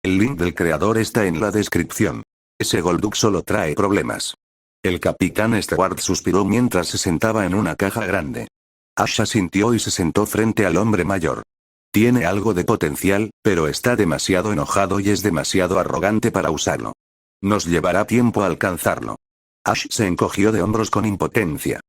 El link del creador está en la descripción. Ese Golduck solo trae problemas. El capitán Stewart suspiró mientras se sentaba en una caja grande. Ash asintió y se sentó frente al hombre mayor. Tiene algo de potencial, pero está demasiado enojado y es demasiado arrogante para usarlo. Nos llevará tiempo alcanzarlo. Ash se encogió de hombros con impotencia.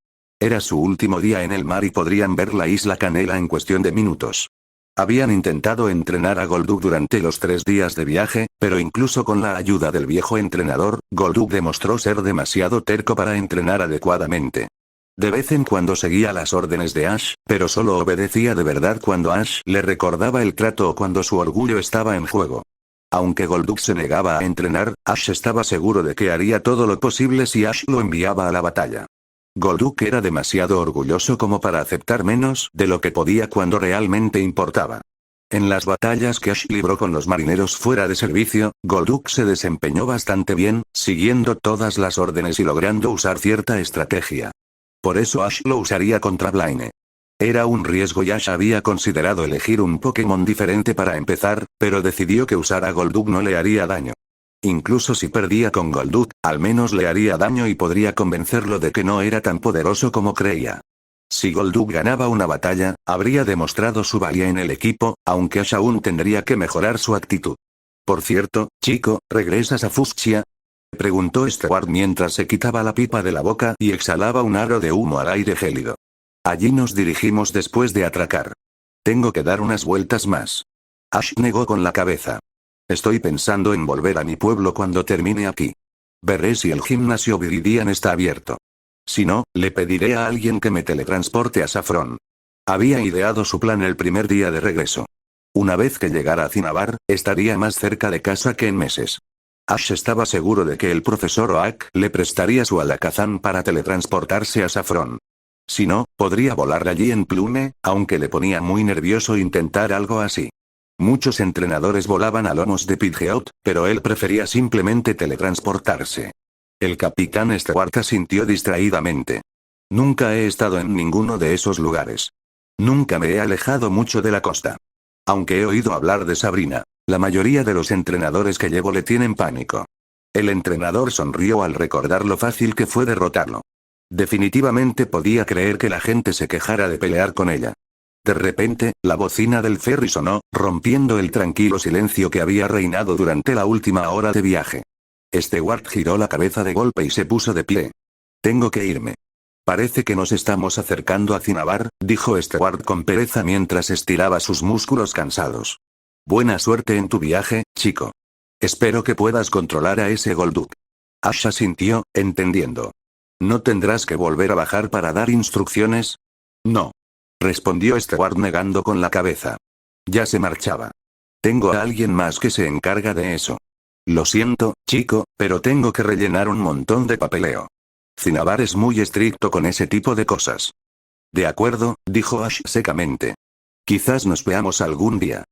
Era su último día en el mar y podrían ver la isla Canela en cuestión de minutos. Habían intentado entrenar a Golduck durante los 3 días de viaje, pero incluso con la ayuda del viejo entrenador, Golduck demostró ser demasiado terco para entrenar adecuadamente. De vez en cuando seguía las órdenes de Ash, pero solo obedecía de verdad cuando Ash le recordaba el trato o cuando su orgullo estaba en juego. Aunque Golduck se negaba a entrenar, Ash estaba seguro de que haría todo lo posible si Ash lo enviaba a la batalla. Golduck era demasiado orgulloso como para aceptar menos de lo que podía cuando realmente importaba. En las batallas que Ash libró con los marineros fuera de servicio, Golduck se desempeñó bastante bien, siguiendo todas las órdenes y logrando usar cierta estrategia. Por eso Ash lo usaría contra Blaine. Era un riesgo y Ash había considerado elegir un Pokémon diferente para empezar, pero decidió que usar a Golduck no le haría daño. Incluso si perdía con Golduck, al menos le haría daño y podría convencerlo de que no era tan poderoso como creía. Si Golduck ganaba una batalla, habría demostrado su valía en el equipo, aunque Ash aún tendría que mejorar su actitud. Por cierto, chico, ¿regresas a Fuchsia?, preguntó Stewart mientras se quitaba la pipa de la boca y exhalaba un aro de humo al aire gélido. Allí nos dirigimos después de atracar. Tengo que dar unas vueltas más. Ash negó con la cabeza. Estoy pensando en volver a mi pueblo cuando termine aquí. Veré si el gimnasio Viridian está abierto. Si no, le pediré a alguien que me teletransporte a Saffron. Había ideado su plan el primer día de regreso. Una vez que llegara a Cinnabar, estaría más cerca de casa que en meses. Ash estaba seguro de que el profesor Oak le prestaría su alakazam para teletransportarse a Saffron. Si no, podría volar allí en Plume, aunque le ponía muy nervioso intentar algo así. Muchos entrenadores volaban a lomos de Pidgeot, pero él prefería simplemente teletransportarse. El capitán Stewart asintió distraídamente. Nunca he estado en ninguno de esos lugares. Nunca me he alejado mucho de la costa. Aunque he oído hablar de Sabrina, la mayoría de los entrenadores que llevo le tienen pánico. El entrenador sonrió al recordar lo fácil que fue derrotarlo. Definitivamente podía creer que la gente se quejara de pelear con ella. De repente, la bocina del ferry sonó, rompiendo el tranquilo silencio que había reinado durante la última hora de viaje. Stewart giró la cabeza de golpe y se puso de pie. Tengo que irme. Parece que nos estamos acercando a Cinnabar, dijo Stewart con pereza mientras estiraba sus músculos cansados. Buena suerte en tu viaje, chico. Espero que puedas controlar a ese Golduck. Ash asintió, entendiendo. ¿No tendrás que volver a bajar para dar instrucciones? No. Respondió Stewart negando con la cabeza. Ya se marchaba. Tengo a alguien más que se encarga de eso. Lo siento, chico, pero tengo que rellenar un montón de papeleo. Cinnabar es muy estricto con ese tipo de cosas. De acuerdo, dijo Ash secamente. Quizás nos veamos algún día.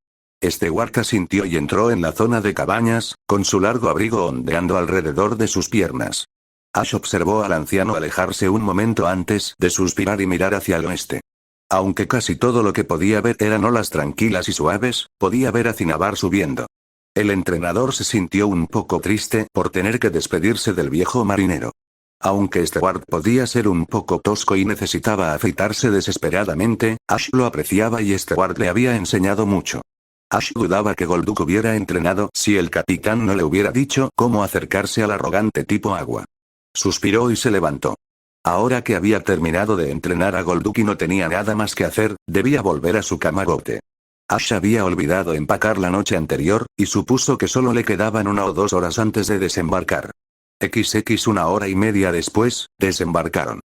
Stewart asintió y entró en la zona de cabañas, con su largo abrigo ondeando alrededor de sus piernas. Ash observó al anciano alejarse un momento antes de suspirar y mirar hacia el oeste. Aunque casi todo lo que podía ver eran olas tranquilas y suaves, podía ver a Cinnabar subiendo. El entrenador se sintió un poco triste por tener que despedirse del viejo marinero. Aunque Stewart podía ser un poco tosco y necesitaba afeitarse desesperadamente, Ash lo apreciaba y Stewart le había enseñado mucho. Ash dudaba que Golduck hubiera entrenado si el capitán no le hubiera dicho cómo acercarse al arrogante tipo agua. Suspiró y se levantó. Ahora que había terminado de entrenar a Golduck y no tenía nada más que hacer, debía volver a su camarote. Ash había olvidado empacar la noche anterior, y supuso que solo le quedaban 1 o 2 horas antes de desembarcar. Una hora y media después, desembarcaron.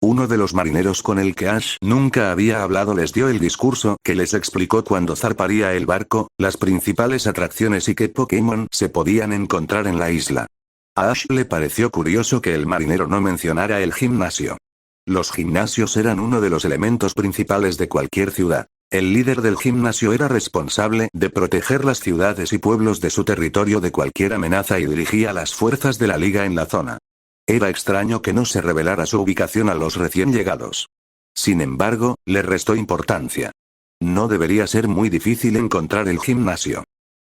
Uno de los marineros con el que Ash nunca había hablado les dio el discurso que les explicó cuándo zarparía el barco, las principales atracciones y qué Pokémon se podían encontrar en la isla. A Ash le pareció curioso que el marinero no mencionara el gimnasio. Los gimnasios eran uno de los elementos principales de cualquier ciudad. El líder del gimnasio era responsable de proteger las ciudades y pueblos de su territorio de cualquier amenaza y dirigía las fuerzas de la liga en la zona. Era extraño que no se revelara su ubicación a los recién llegados. Sin embargo, le restó importancia. No debería ser muy difícil encontrar el gimnasio.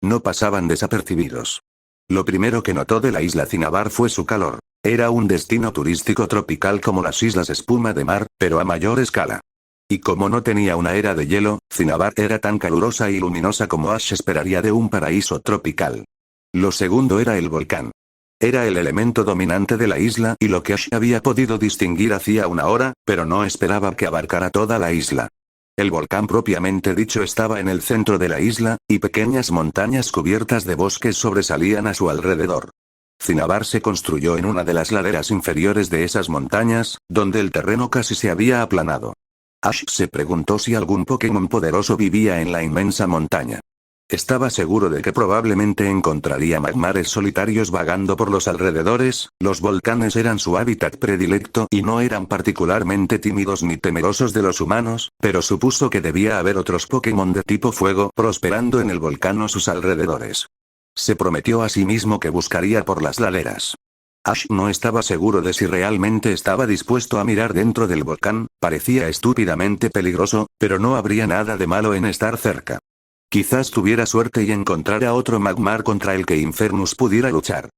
No pasaban desapercibidos. Lo primero que notó de la isla Cinnabar fue su calor. Era un destino turístico tropical como las Islas Espuma de Mar, pero a mayor escala. Y como no tenía una era de hielo, Cinnabar era tan calurosa y luminosa como Ash esperaría de un paraíso tropical. Lo segundo era el volcán. Era el elemento dominante de la isla y lo que Ash había podido distinguir hacía una hora, pero no esperaba que abarcara toda la isla. El volcán propiamente dicho estaba en el centro de la isla, y pequeñas montañas cubiertas de bosques sobresalían a su alrededor. Cinnabar se construyó en una de las laderas inferiores de esas montañas, donde el terreno casi se había aplanado. Ash se preguntó si algún Pokémon poderoso vivía en la inmensa montaña. Estaba seguro de que probablemente encontraría magmares solitarios vagando por los alrededores, los volcanes eran su hábitat predilecto y no eran particularmente tímidos ni temerosos de los humanos, pero supuso que debía haber otros Pokémon de tipo fuego prosperando en el volcán o sus alrededores. Se prometió a sí mismo que buscaría por las laderas. Ash no estaba seguro de si realmente estaba dispuesto a mirar dentro del volcán, parecía estúpidamente peligroso, pero no habría nada de malo en estar cerca. Quizás tuviera suerte y encontrara otro magmar contra el que Infernus pudiera luchar.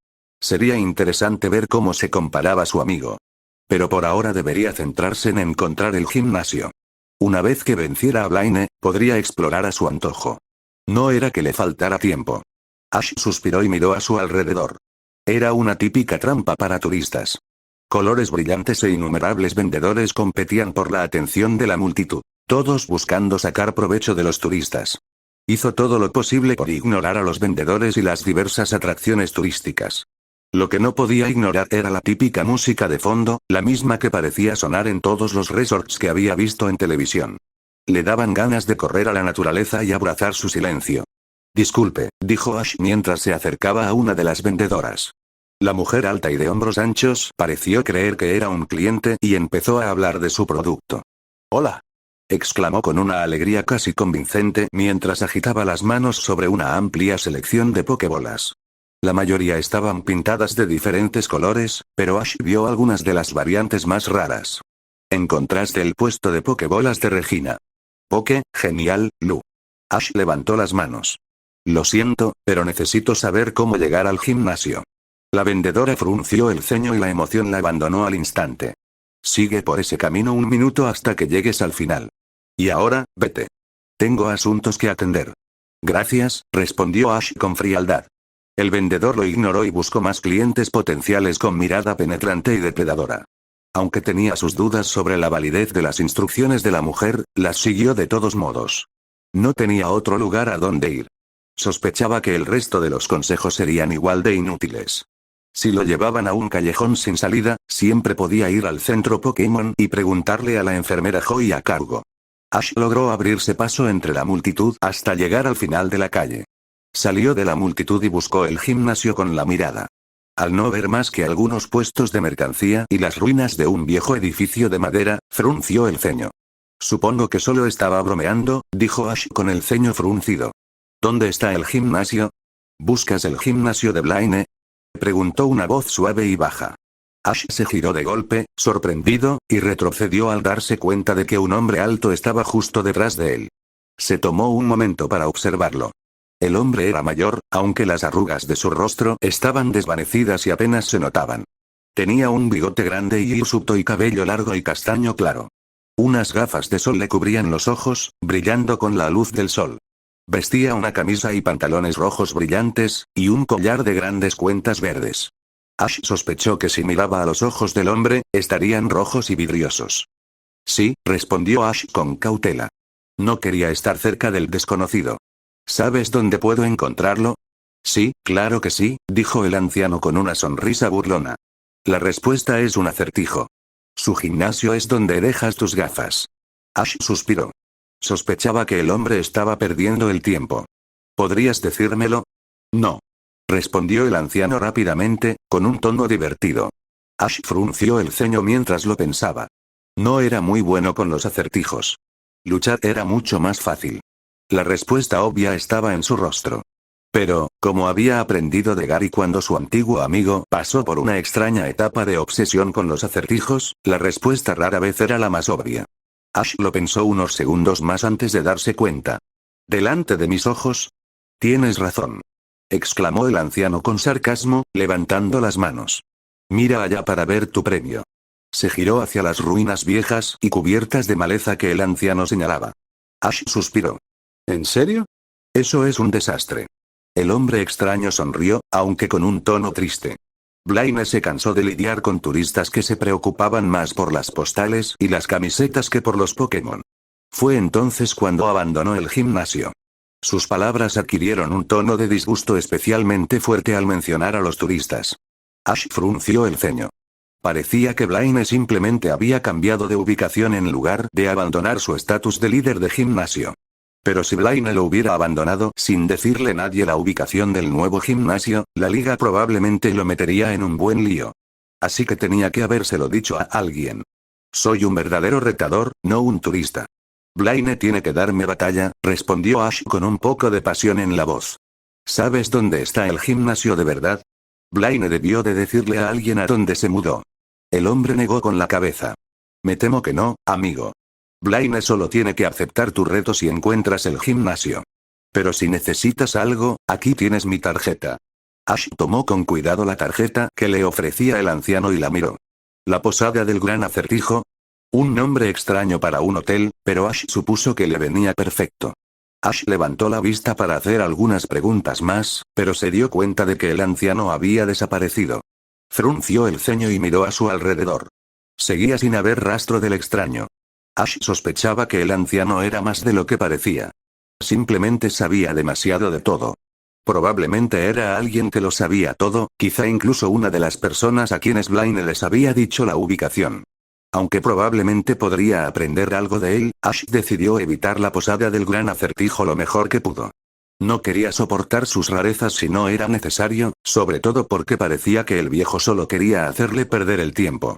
Sería interesante ver cómo se comparaba su amigo. Pero por ahora debería centrarse en encontrar el gimnasio. Una vez que venciera a Blaine, podría explorar a su antojo. No era que le faltara tiempo. Ash suspiró y miró a su alrededor. Era una típica trampa para turistas. Colores brillantes e innumerables vendedores competían por la atención de la multitud, todos buscando sacar provecho de los turistas. Hizo todo lo posible por ignorar a los vendedores y las diversas atracciones turísticas. Lo que no podía ignorar era la típica música de fondo, la misma que parecía sonar en todos los resorts que había visto en televisión. Le daban ganas de correr a la naturaleza y abrazar su silencio. Disculpe, dijo Ash mientras se acercaba a una de las vendedoras. La mujer alta y de hombros anchos pareció creer que era un cliente y empezó a hablar de su producto. Hola, exclamó con una alegría casi convincente mientras agitaba las manos sobre una amplia selección de pokebolas. La mayoría estaban pintadas de diferentes colores, pero Ash vio algunas de las variantes más raras. Encontraste el puesto de pokebolas de Regina. Poke, genial, Lu. Ash levantó las manos. Lo siento, pero necesito saber cómo llegar al gimnasio. La vendedora frunció el ceño y la emoción la abandonó al instante. Sigue por ese camino un minuto hasta que llegues al final. Y ahora, vete. Tengo asuntos que atender. Gracias, respondió Ash con frialdad. El vendedor lo ignoró y buscó más clientes potenciales con mirada penetrante y depredadora. Aunque tenía sus dudas sobre la validez de las instrucciones de la mujer, las siguió de todos modos. No tenía otro lugar a donde ir. Sospechaba que el resto de los consejos serían igual de inútiles. Si lo llevaban a un callejón sin salida, siempre podía ir al centro Pokémon y preguntarle a la enfermera Joy a cargo. Ash logró abrirse paso entre la multitud hasta llegar al final de la calle. Salió de la multitud y buscó el gimnasio con la mirada. Al no ver más que algunos puestos de mercancía y las ruinas de un viejo edificio de madera, frunció el ceño. Supongo que solo estaba bromeando, dijo Ash con el ceño fruncido. ¿Dónde está el gimnasio? ¿Buscas el gimnasio de Blaine? Preguntó una voz suave y baja. Ash se giró de golpe, sorprendido, y retrocedió al darse cuenta de que un hombre alto estaba justo detrás de él. Se tomó un momento para observarlo. El hombre era mayor, aunque las arrugas de su rostro estaban desvanecidas y apenas se notaban. Tenía un bigote grande y hirsuto y cabello largo y castaño claro. Unas gafas de sol le cubrían los ojos, brillando con la luz del sol. Vestía una camisa y pantalones rojos brillantes, y un collar de grandes cuentas verdes. Ash sospechó que si miraba a los ojos del hombre, estarían rojos y vidriosos. Sí, respondió Ash con cautela. No quería estar cerca del desconocido. ¿Sabes dónde puedo encontrarlo? Sí, claro que sí, dijo el anciano con una sonrisa burlona. La respuesta es un acertijo. Su gimnasio es donde dejas tus gafas. Ash suspiró. Sospechaba que el hombre estaba perdiendo el tiempo. ¿Podrías decírmelo? No. Respondió el anciano rápidamente, con un tono divertido. Ash frunció el ceño mientras lo pensaba. No era muy bueno con los acertijos. Luchar era mucho más fácil. La respuesta obvia estaba en su rostro. Pero, como había aprendido de Gary cuando su antiguo amigo pasó por una extraña etapa de obsesión con los acertijos, la respuesta rara vez era la más obvia. Ash lo pensó unos segundos más antes de darse cuenta. ¿Delante de mis ojos? Tienes razón. Exclamó el anciano con sarcasmo, levantando las manos. Mira allá para ver tu premio. Se giró hacia las ruinas viejas y cubiertas de maleza que el anciano señalaba. Ash suspiró. ¿En serio? Eso es un desastre. El hombre extraño sonrió, aunque con un tono triste. Blaine se cansó de lidiar con turistas que se preocupaban más por las postales y las camisetas que por los Pokémon. Fue entonces cuando abandonó el gimnasio. Sus palabras adquirieron un tono de disgusto especialmente fuerte al mencionar a los turistas. Ash frunció el ceño. Parecía que Blaine simplemente había cambiado de ubicación en lugar de abandonar su estatus de líder de gimnasio. Pero si Blaine lo hubiera abandonado sin decirle a nadie la ubicación del nuevo gimnasio, la liga probablemente lo metería en un buen lío. Así que tenía que habérselo dicho a alguien. Soy un verdadero retador, no un turista. Blaine tiene que darme batalla, respondió Ash con un poco de pasión en la voz. ¿Sabes dónde está el gimnasio de verdad? Blaine debió de decirle a alguien a dónde se mudó. El hombre negó con la cabeza. Me temo que no, amigo. Blaine solo tiene que aceptar tu reto si encuentras el gimnasio. Pero si necesitas algo, aquí tienes mi tarjeta. Ash tomó con cuidado la tarjeta que le ofrecía el anciano y la miró. La posada del Gran Acertijo. Un nombre extraño para un hotel, pero Ash supuso que le venía perfecto. Ash levantó la vista para hacer algunas preguntas más, pero se dio cuenta de que el anciano había desaparecido. Frunció el ceño y miró a su alrededor. Seguía sin haber rastro del extraño. Ash sospechaba que el anciano era más de lo que parecía. Simplemente sabía demasiado de todo. Probablemente era alguien que lo sabía todo, quizá incluso una de las personas a quienes Blaine les había dicho la ubicación. Aunque probablemente podría aprender algo de él, Ash decidió evitar la posada del Gran Acertijo lo mejor que pudo. No quería soportar sus rarezas si no era necesario, sobre todo porque parecía que el viejo solo quería hacerle perder el tiempo.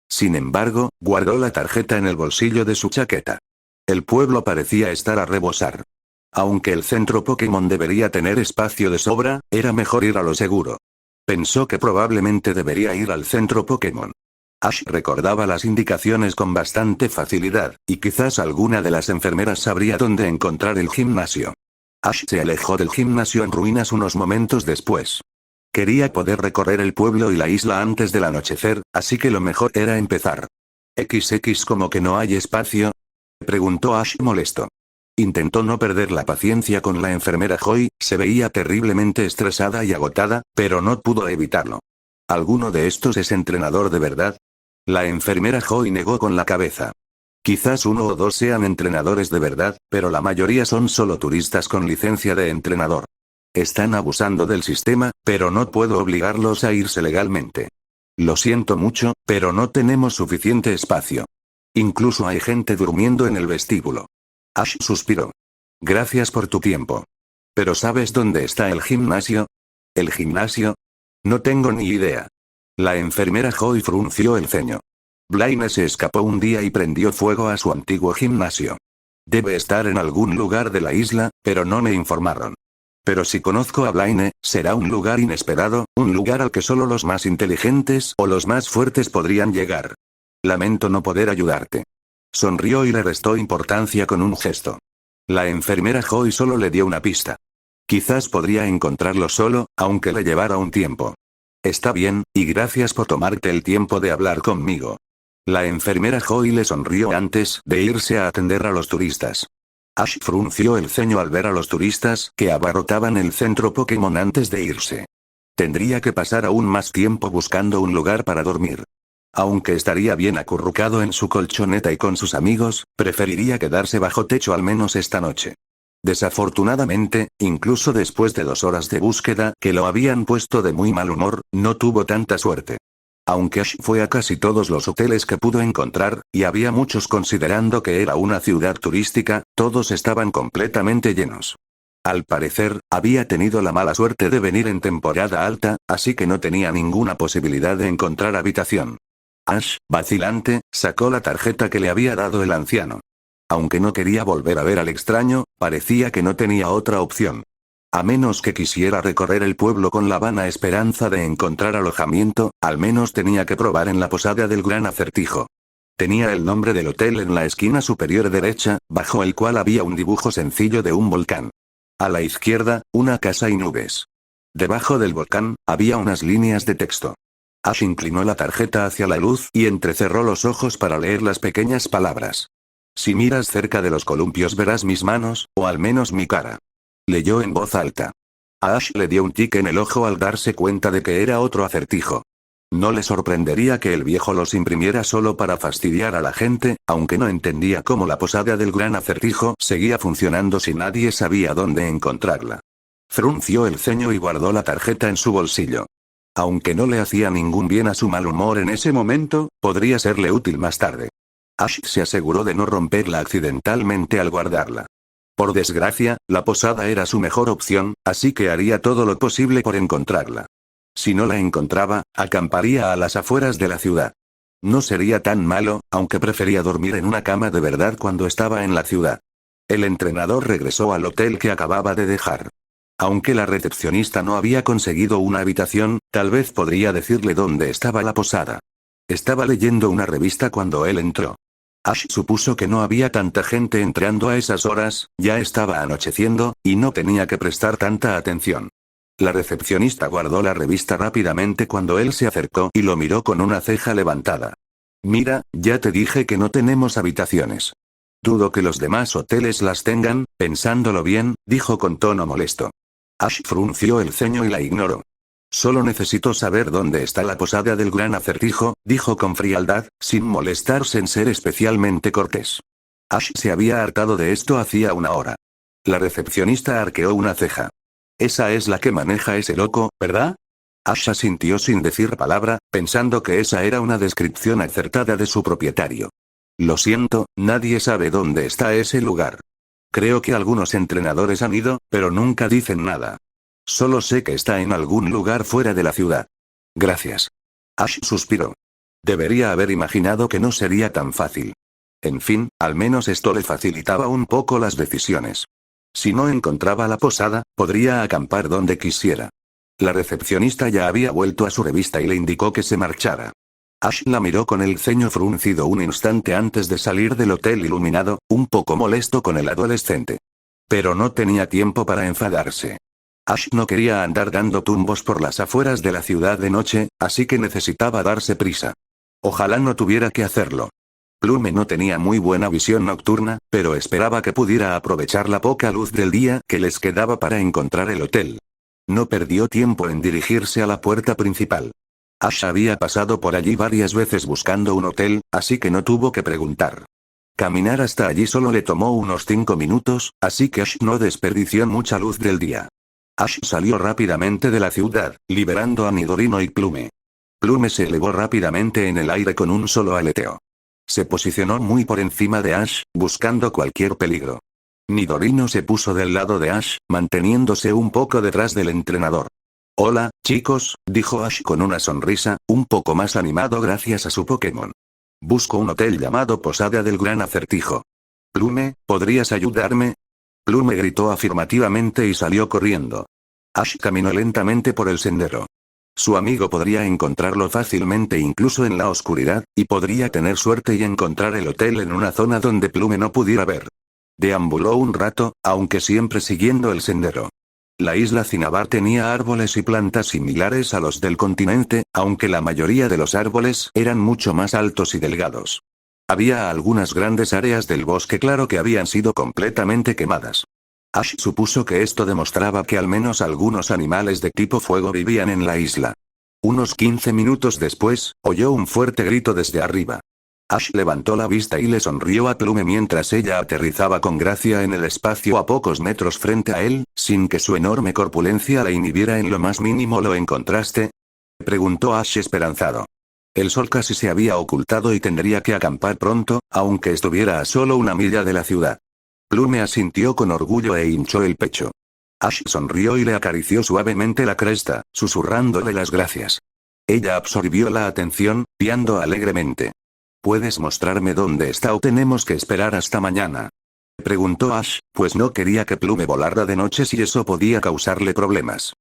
Sin embargo, guardó la tarjeta en el bolsillo de su chaqueta. El pueblo parecía estar a rebosar. Aunque el centro Pokémon debería tener espacio de sobra, era mejor ir a lo seguro. Pensó que probablemente debería ir al centro Pokémon. Ash recordaba las indicaciones con bastante facilidad, y quizás alguna de las enfermeras sabría dónde encontrar el gimnasio. Ash se alejó del gimnasio en ruinas unos momentos después. Quería poder recorrer el pueblo y la isla antes del anochecer, así que lo mejor era empezar. ¿XX como que no hay espacio? Preguntó Ash molesto. Intentó no perder la paciencia con la enfermera Joy, se veía terriblemente estresada y agotada, pero no pudo evitarlo. ¿Alguno de estos es entrenador de verdad? La enfermera Joy negó con la cabeza. Quizás uno o dos sean entrenadores de verdad, pero la mayoría son solo turistas con licencia de entrenador. Están abusando del sistema, pero no puedo obligarlos a irse legalmente. Lo siento mucho, pero no tenemos suficiente espacio. Incluso hay gente durmiendo en el vestíbulo. Ash suspiró. Gracias por tu tiempo. ¿Pero sabes dónde está el gimnasio? ¿El gimnasio? No tengo ni idea. La enfermera Joy frunció el ceño. Blaine se escapó un día y prendió fuego a su antiguo gimnasio. Debe estar en algún lugar de la isla, pero no me informaron. Pero si conozco a Blaine, será un lugar inesperado, un lugar al que solo los más inteligentes o los más fuertes podrían llegar. Lamento no poder ayudarte. Sonrió y le restó importancia con un gesto. La enfermera Joy solo le dio una pista. Quizás podría encontrarlo solo, aunque le llevara un tiempo. Está bien, y gracias por tomarte el tiempo de hablar conmigo. La enfermera Joy le sonrió antes de irse a atender a los turistas. Ash frunció el ceño al ver a los turistas que abarrotaban el centro Pokémon antes de irse. Tendría que pasar aún más tiempo buscando un lugar para dormir. Aunque estaría bien acurrucado en su colchoneta y con sus amigos, preferiría quedarse bajo techo al menos esta noche. Desafortunadamente, incluso después de 2 horas de búsqueda que lo habían puesto de muy mal humor, no tuvo tanta suerte. Aunque Ash fue a casi todos los hoteles que pudo encontrar, y había muchos considerando que era una ciudad turística, todos estaban completamente llenos. Al parecer, había tenido la mala suerte de venir en temporada alta, así que no tenía ninguna posibilidad de encontrar habitación. Ash, vacilante, sacó la tarjeta que le había dado el anciano. Aunque no quería volver a ver al extraño, parecía que no tenía otra opción. A menos que quisiera recorrer el pueblo con la vana esperanza de encontrar alojamiento, al menos tenía que probar en la posada del Gran Acertijo. Tenía el nombre del hotel en la esquina superior derecha, bajo el cual había un dibujo sencillo de un volcán. A la izquierda, una casa y nubes. Debajo del volcán, había unas líneas de texto. Ash inclinó la tarjeta hacia la luz y entrecerró los ojos para leer las pequeñas palabras. Si miras cerca de los columpios verás mis manos, o al menos mi cara. Leyó en voz alta. A Ash le dio un tic en el ojo al darse cuenta de que era otro acertijo. No le sorprendería que el viejo los imprimiera solo para fastidiar a la gente, aunque no entendía cómo la posada del gran acertijo seguía funcionando si nadie sabía dónde encontrarla. Frunció el ceño y guardó la tarjeta en su bolsillo. Aunque no le hacía ningún bien a su mal humor en ese momento, podría serle útil más tarde. Ash se aseguró de no romperla accidentalmente al guardarla. Por desgracia, la posada era su mejor opción, así que haría todo lo posible por encontrarla. Si no la encontraba, acamparía a las afueras de la ciudad. No sería tan malo, aunque prefería dormir en una cama de verdad cuando estaba en la ciudad. El entrenador regresó al hotel que acababa de dejar. Aunque la recepcionista no había conseguido una habitación, tal vez podría decirle dónde estaba la posada. Estaba leyendo una revista cuando él entró. Ash supuso que no había tanta gente entrando a esas horas, ya estaba anocheciendo, y no tenía que prestar tanta atención. La recepcionista guardó la revista rápidamente cuando él se acercó y lo miró con una ceja levantada. Mira, ya te dije que no tenemos habitaciones. Dudo que los demás hoteles las tengan, pensándolo bien, dijo con tono molesto. Ash frunció el ceño y la ignoró. Solo necesito saber dónde está la posada del gran acertijo, dijo con frialdad, sin molestarse en ser especialmente cortés. Ash se había hartado de esto hacía una hora. La recepcionista arqueó una ceja. Esa es la que maneja ese loco, ¿verdad? Ash asintió sin decir palabra, pensando que esa era una descripción acertada de su propietario. Lo siento, nadie sabe dónde está ese lugar. Creo que algunos entrenadores han ido, pero nunca dicen nada. Solo sé que está en algún lugar fuera de la ciudad. Gracias. Ash suspiró. Debería haber imaginado que no sería tan fácil. En fin, al menos esto le facilitaba un poco las decisiones. Si no encontraba la posada, podría acampar donde quisiera. La recepcionista ya había vuelto a su revista y le indicó que se marchara. Ash la miró con el ceño fruncido un instante antes de salir del hotel iluminado, un poco molesto con el adolescente. Pero no tenía tiempo para enfadarse. Ash no quería andar dando tumbos por las afueras de la ciudad de noche, así que necesitaba darse prisa. Ojalá no tuviera que hacerlo. Plume no tenía muy buena visión nocturna, pero esperaba que pudiera aprovechar la poca luz del día que les quedaba para encontrar el hotel. No perdió tiempo en dirigirse a la puerta principal. Ash había pasado por allí varias veces buscando un hotel, así que no tuvo que preguntar. Caminar hasta allí solo le tomó unos 5 minutos, así que Ash no desperdició mucha luz del día. Ash salió rápidamente de la ciudad, liberando a Nidorino y Plume. Plume se elevó rápidamente en el aire con un solo aleteo. Se posicionó muy por encima de Ash, buscando cualquier peligro. Nidorino se puso del lado de Ash, manteniéndose un poco detrás del entrenador. Hola, chicos, dijo Ash con una sonrisa, un poco más animado gracias a su Pokémon. Busco un hotel llamado Posada del Gran Acertijo. Plume, ¿podrías ayudarme? Plume gritó afirmativamente y salió corriendo. Ash caminó lentamente por el sendero. Su amigo podría encontrarlo fácilmente incluso en la oscuridad, y podría tener suerte y encontrar el hotel en una zona donde Plume no pudiera ver. Deambuló un rato, aunque siempre siguiendo el sendero. La isla Cinnabar tenía árboles y plantas similares a los del continente, aunque la mayoría de los árboles eran mucho más altos y delgados. Había algunas grandes áreas del bosque claro que habían sido completamente quemadas. Ash supuso que esto demostraba que al menos algunos animales de tipo fuego vivían en la isla. Unos 15 minutos después, oyó un fuerte grito desde arriba. Ash levantó la vista y le sonrió a Plume mientras ella aterrizaba con gracia en el espacio a pocos metros frente a él, sin que su enorme corpulencia la inhibiera en lo más mínimo. ¿Lo encontraste?, preguntó Ash esperanzado. El sol casi se había ocultado y tendría que acampar pronto, aunque estuviera a solo una milla de la ciudad. Plume asintió con orgullo e hinchó el pecho. Ash sonrió y le acarició suavemente la cresta, susurrándole las gracias. Ella absorbió la atención, piando alegremente. ¿Puedes mostrarme dónde está o tenemos que esperar hasta mañana?, preguntó Ash, pues no quería que Plume volara de noche si eso podía causarle problemas.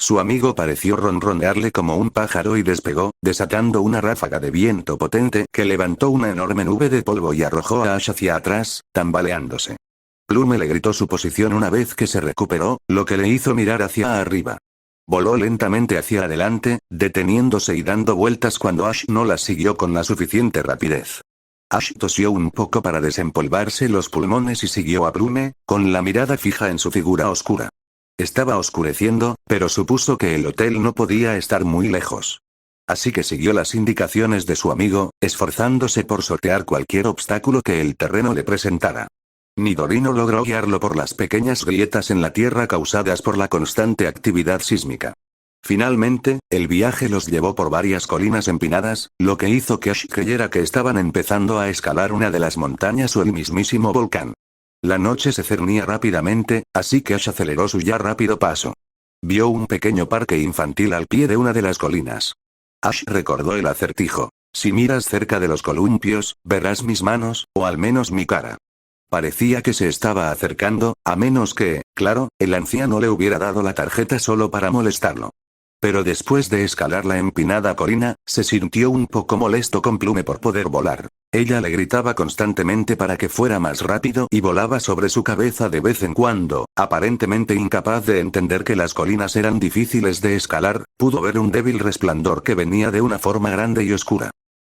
Su amigo pareció ronronearle como un pájaro y despegó, desatando una ráfaga de viento potente que levantó una enorme nube de polvo y arrojó a Ash hacia atrás, tambaleándose. Plume le gritó su posición una vez que se recuperó, lo que le hizo mirar hacia arriba. Voló lentamente hacia adelante, deteniéndose y dando vueltas cuando Ash no la siguió con la suficiente rapidez. Ash tosió un poco para desempolvarse los pulmones y siguió a Plume, con la mirada fija en su figura oscura. Estaba oscureciendo, pero supuso que el hotel no podía estar muy lejos. Así que siguió las indicaciones de su amigo, esforzándose por sortear cualquier obstáculo que el terreno le presentara. Nidorino logró guiarlo por las pequeñas grietas en la tierra causadas por la constante actividad sísmica. Finalmente, el viaje los llevó por varias colinas empinadas, lo que hizo que Ash creyera que estaban empezando a escalar una de las montañas o el mismísimo volcán. La noche se cernía rápidamente, así que Ash aceleró su ya rápido paso. Vio un pequeño parque infantil al pie de una de las colinas. Ash recordó el acertijo: si miras cerca de los columpios, verás mis manos, o al menos mi cara. Parecía que se estaba acercando, a menos que, claro, el anciano le hubiera dado la tarjeta solo para molestarlo. Pero después de escalar la empinada colina, se sintió un poco molesto con Plume por poder volar. Ella le gritaba constantemente para que fuera más rápido y volaba sobre su cabeza de vez en cuando, aparentemente incapaz de entender que las colinas eran difíciles de escalar. Pudo ver un débil resplandor que venía de una forma grande y oscura.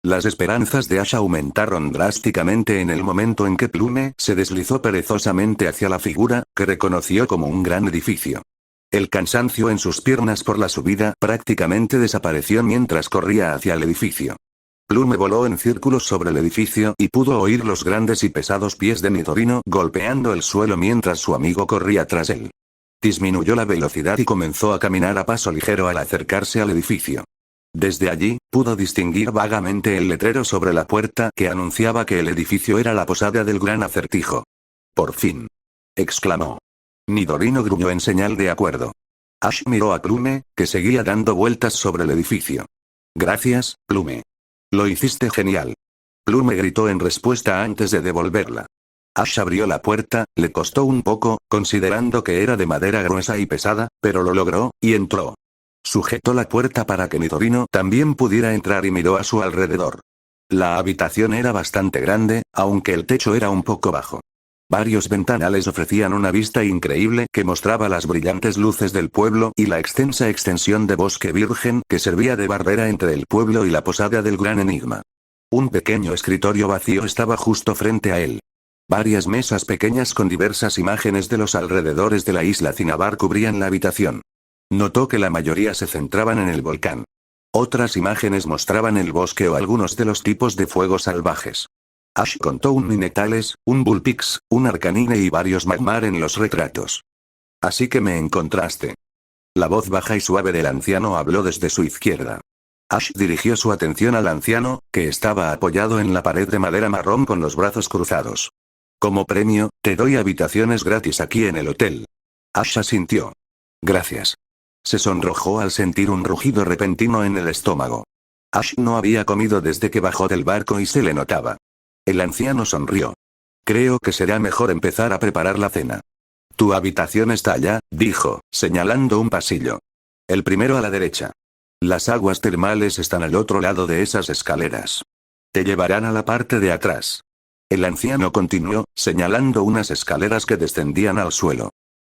Las esperanzas de Ash aumentaron drásticamente en el momento en que Plume se deslizó perezosamente hacia la figura, que reconoció como un gran edificio. El cansancio en sus piernas por la subida prácticamente desapareció mientras corría hacia el edificio. Plume voló en círculos sobre el edificio y pudo oír los grandes y pesados pies de Nidorino golpeando el suelo mientras su amigo corría tras él. Disminuyó la velocidad y comenzó a caminar a paso ligero al acercarse al edificio. Desde allí, pudo distinguir vagamente el letrero sobre la puerta que anunciaba que el edificio era la posada del gran acertijo. «Por fin», exclamó. Nidorino gruñó en señal de acuerdo. Ash miró a Plume, que seguía dando vueltas sobre el edificio. «Gracias, Plume. Lo hiciste genial». Plume gritó en respuesta antes de devolverla. Ash abrió la puerta, le costó un poco, considerando que era de madera gruesa y pesada, pero lo logró, y entró. Sujetó la puerta para que Nidorino también pudiera entrar y miró a su alrededor. La habitación era bastante grande, aunque el techo era un poco bajo. Varios ventanales ofrecían una vista increíble que mostraba las brillantes luces del pueblo y la extensa extensión de bosque virgen que servía de barrera entre el pueblo y la posada del gran enigma. Un pequeño escritorio vacío estaba justo frente a él. Varias mesas pequeñas con diversas imágenes de los alrededores de la isla Cinnabar cubrían la habitación. Notó que la mayoría se centraban en el volcán. Otras imágenes mostraban el bosque o algunos de los tipos de fuegos salvajes. Ash contó un Ninetales, un Bullpix, un Arcanine y varios Magmar en los retratos. «Así que me encontraste». La voz baja y suave del anciano habló desde su izquierda. Ash dirigió su atención al anciano, que estaba apoyado en la pared de madera marrón con los brazos cruzados. «Como premio, te doy habitaciones gratis aquí en el hotel». Ash asintió. «Gracias». Se sonrojó al sentir un rugido repentino en el estómago. Ash no había comido desde que bajó del barco y se le notaba. El anciano sonrió. «Creo que será mejor empezar a preparar la cena». «Tu habitación está allá», dijo, señalando un pasillo. «El primero a la derecha. Las aguas termales están al otro lado de esas escaleras. Te llevarán a la parte de atrás». El anciano continuó, señalando unas escaleras que descendían al suelo.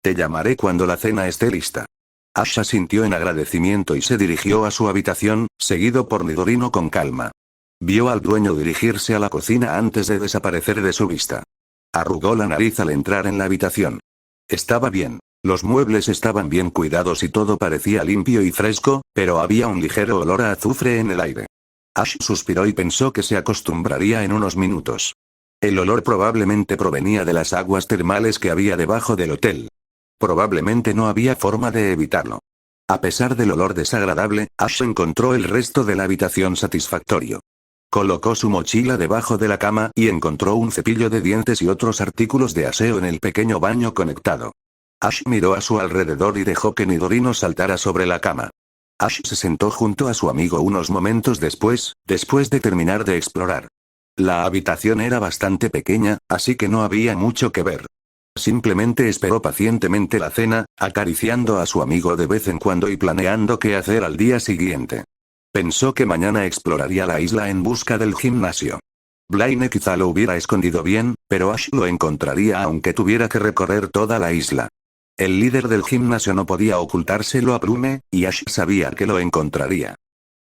«Te llamaré cuando la cena esté lista». Ash asintió en agradecimiento y se dirigió a su habitación, seguido por Nidorino con calma. Vio al dueño dirigirse a la cocina antes de desaparecer de su vista. Arrugó la nariz al entrar en la habitación. Estaba bien. Los muebles estaban bien cuidados y todo parecía limpio y fresco, pero había un ligero olor a azufre en el aire. Ash suspiró y pensó que se acostumbraría en unos minutos. El olor probablemente provenía de las aguas termales que había debajo del hotel. Probablemente no había forma de evitarlo. A pesar del olor desagradable, Ash encontró el resto de la habitación satisfactorio. Colocó su mochila debajo de la cama y encontró un cepillo de dientes y otros artículos de aseo en el pequeño baño conectado. Ash miró a su alrededor y dejó que Nidorino saltara sobre la cama. Ash se sentó junto a su amigo unos momentos después de terminar de explorar. La habitación era bastante pequeña, así que no había mucho que ver. Simplemente esperó pacientemente la cena, acariciando a su amigo de vez en cuando y planeando qué hacer al día siguiente. Pensó que mañana exploraría la isla en busca del gimnasio. Blaine quizá lo hubiera escondido bien, pero Ash lo encontraría aunque tuviera que recorrer toda la isla. El líder del gimnasio no podía ocultárselo a Plume, y Ash sabía que lo encontraría.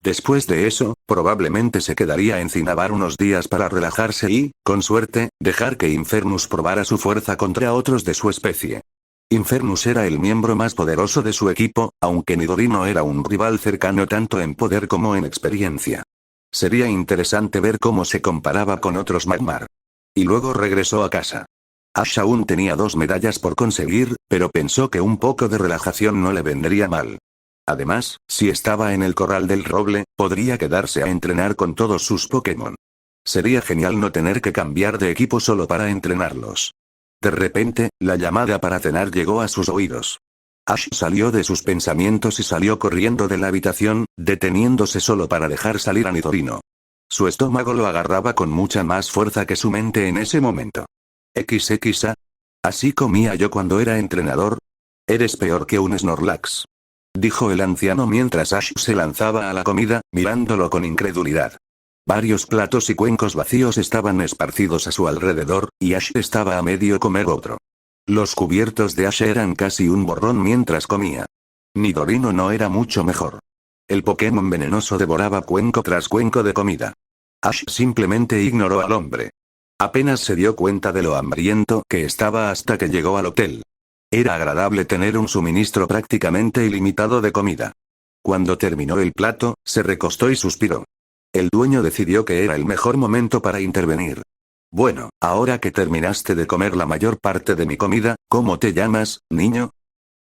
Después de eso, probablemente se quedaría en Cinnabar unos días para relajarse y, con suerte, dejar que Infernus probara su fuerza contra otros de su especie. Infernus era el miembro más poderoso de su equipo, aunque Nidorino era un rival cercano tanto en poder como en experiencia. Sería interesante ver cómo se comparaba con otros Magmar. Y luego regresó a casa. Ash aún tenía 2 medallas por conseguir, pero pensó que un poco de relajación no le vendría mal. Además, si estaba en el corral del roble, podría quedarse a entrenar con todos sus Pokémon. Sería genial no tener que cambiar de equipo solo para entrenarlos. De repente, la llamada para cenar llegó a sus oídos. Ash salió de sus pensamientos y salió corriendo de la habitación, deteniéndose solo para dejar salir a Nidorino. Su estómago lo agarraba con mucha más fuerza que su mente en ese momento. XXA. ¿Así comía yo cuando era entrenador? Eres peor que un Snorlax, dijo el anciano mientras Ash se lanzaba a la comida, mirándolo con incredulidad. Varios platos y cuencos vacíos estaban esparcidos a su alrededor, y Ash estaba a medio comer otro. Los cubiertos de Ash eran casi un borrón mientras comía. Nidorino no era mucho mejor. El Pokémon venenoso devoraba cuenco tras cuenco de comida. Ash simplemente ignoró al hombre. Apenas se dio cuenta de lo hambriento que estaba hasta que llegó al hotel. Era agradable tener un suministro prácticamente ilimitado de comida. Cuando terminó el plato, se recostó y suspiró. El dueño decidió que era el mejor momento para intervenir. Bueno, ahora que terminaste de comer la mayor parte de mi comida, ¿cómo te llamas, niño?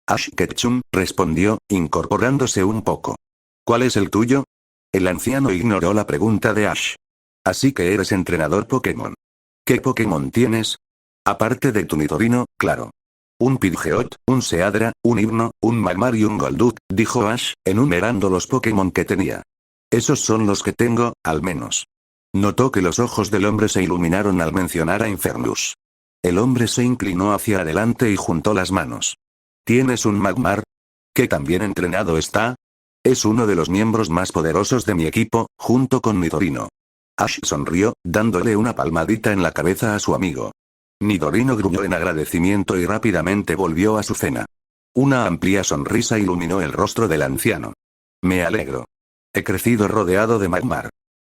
Ash Ketchum, respondió, incorporándose un poco. ¿Cuál es el tuyo? El anciano ignoró la pregunta de Ash. Así que eres entrenador Pokémon. ¿Qué Pokémon tienes? Aparte de tu Nidorino, claro. Un Pidgeot, un Seadra, un Hypno, un Magmar y un Golduck, dijo Ash, enumerando los Pokémon que tenía. Esos son los que tengo, al menos. Notó que los ojos del hombre se iluminaron al mencionar a Infernus. El hombre se inclinó hacia adelante y juntó las manos. ¿Tienes un Magmar? ¿Qué tan bien entrenado está? Es uno de los miembros más poderosos de mi equipo, junto con Nidorino. Ash sonrió, dándole una palmadita en la cabeza a su amigo. Nidorino gruñó en agradecimiento y rápidamente volvió a su cena. Una amplia sonrisa iluminó el rostro del anciano. Me alegro. He crecido rodeado de Magmar.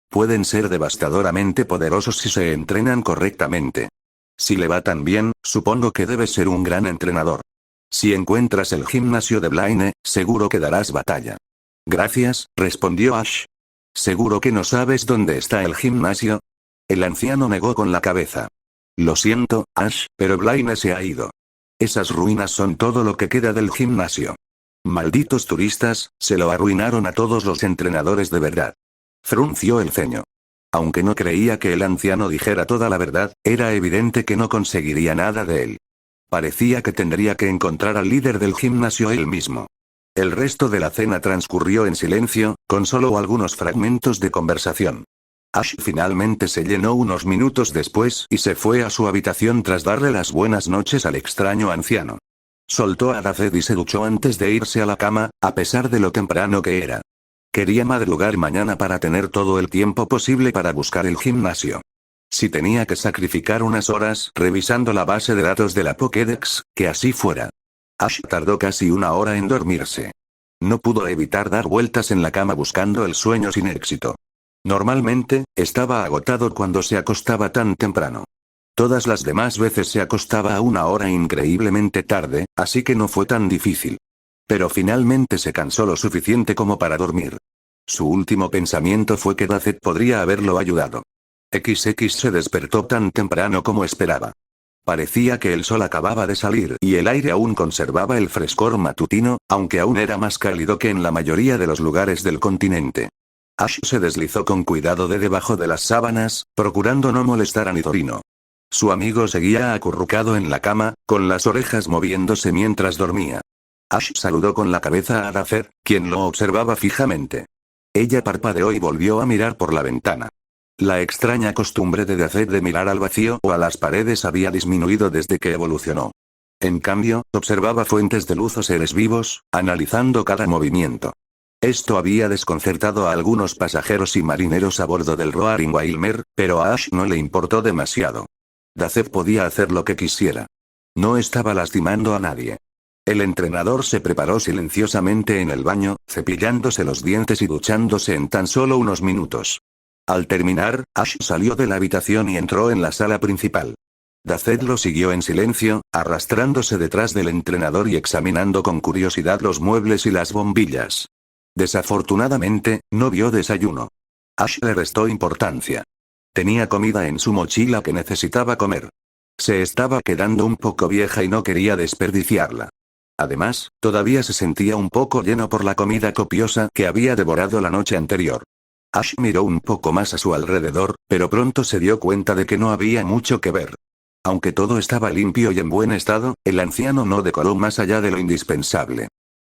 Pueden ser devastadoramente poderosos si se entrenan correctamente. Si le va tan bien, supongo que debe ser un gran entrenador. Si encuentras el gimnasio de Blaine, seguro que darás batalla. Gracias, respondió Ash. ¿Seguro que no sabes dónde está el gimnasio? El anciano negó con la cabeza. Lo siento, Ash, pero Blaine se ha ido. Esas ruinas son todo lo que queda del gimnasio. Malditos turistas, se lo arruinaron a todos los entrenadores de verdad. Frunció el ceño. Aunque no creía que el anciano dijera toda la verdad, era evidente que no conseguiría nada de él. Parecía que tendría que encontrar al líder del gimnasio él mismo. El resto de la cena transcurrió en silencio, con solo algunos fragmentos de conversación. Ash finalmente se llenó unos minutos después y se fue a su habitación tras darle las buenas noches al extraño anciano. Soltó a Daced y se duchó antes de irse a la cama, a pesar de lo temprano que era. Quería madrugar mañana para tener todo el tiempo posible para buscar el gimnasio. Si tenía que sacrificar unas horas revisando la base de datos de la Pokédex, que así fuera. Ash tardó casi una hora en dormirse. No pudo evitar dar vueltas en la cama buscando el sueño sin éxito. Normalmente, estaba agotado cuando se acostaba tan temprano. Todas las demás veces se acostaba a una hora increíblemente tarde, así que no fue tan difícil. Pero finalmente se cansó lo suficiente como para dormir. Su último pensamiento fue que Daced podría haberlo ayudado. XX se despertó tan temprano como esperaba. Parecía que el sol acababa de salir y el aire aún conservaba el frescor matutino, aunque aún era más cálido que en la mayoría de los lugares del continente. Ash se deslizó con cuidado de debajo de las sábanas, procurando no molestar a Nidorino. Su amigo seguía acurrucado en la cama, con las orejas moviéndose mientras dormía. Ash saludó con la cabeza a Daced, quien lo observaba fijamente. Ella parpadeó y volvió a mirar por la ventana. La extraña costumbre de Daced de mirar al vacío o a las paredes había disminuido desde que evolucionó. En cambio, observaba fuentes de luz o seres vivos, analizando cada movimiento. Esto había desconcertado a algunos pasajeros y marineros a bordo del Roaring Wilmer, pero a Ash no le importó demasiado. Dazed podía hacer lo que quisiera. No estaba lastimando a nadie. El entrenador se preparó silenciosamente en el baño, cepillándose los dientes y duchándose en tan solo unos minutos. Al terminar, Ash salió de la habitación y entró en la sala principal. Dazed lo siguió en silencio, arrastrándose detrás del entrenador y examinando con curiosidad los muebles y las bombillas. Desafortunadamente, no vio desayuno. Ash le restó importancia. Tenía comida en su mochila que necesitaba comer. Se estaba quedando un poco vieja y no quería desperdiciarla. Además, todavía se sentía un poco lleno por la comida copiosa que había devorado la noche anterior. Ash miró un poco más a su alrededor, pero pronto se dio cuenta de que no había mucho que ver. Aunque todo estaba limpio y en buen estado, el anciano no decoró más allá de lo indispensable.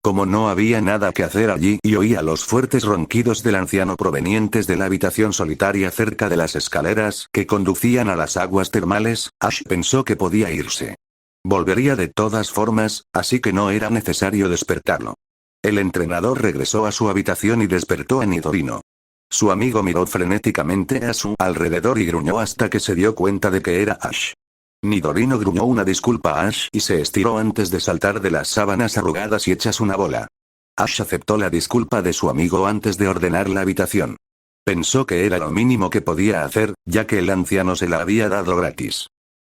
Como no había nada que hacer allí y oía los fuertes ronquidos del anciano provenientes de la habitación solitaria cerca de las escaleras que conducían a las aguas termales, Ash pensó que podía irse. Volvería de todas formas, así que no era necesario despertarlo. El entrenador regresó a su habitación y despertó a Nidorino. Su amigo miró frenéticamente a su alrededor y gruñó hasta que se dio cuenta de que era Ash. Nidorino gruñó una disculpa a Ash y se estiró antes de saltar de las sábanas arrugadas y hechas una bola. Ash aceptó la disculpa de su amigo antes de ordenar la habitación. Pensó que era lo mínimo que podía hacer, ya que el anciano se la había dado gratis.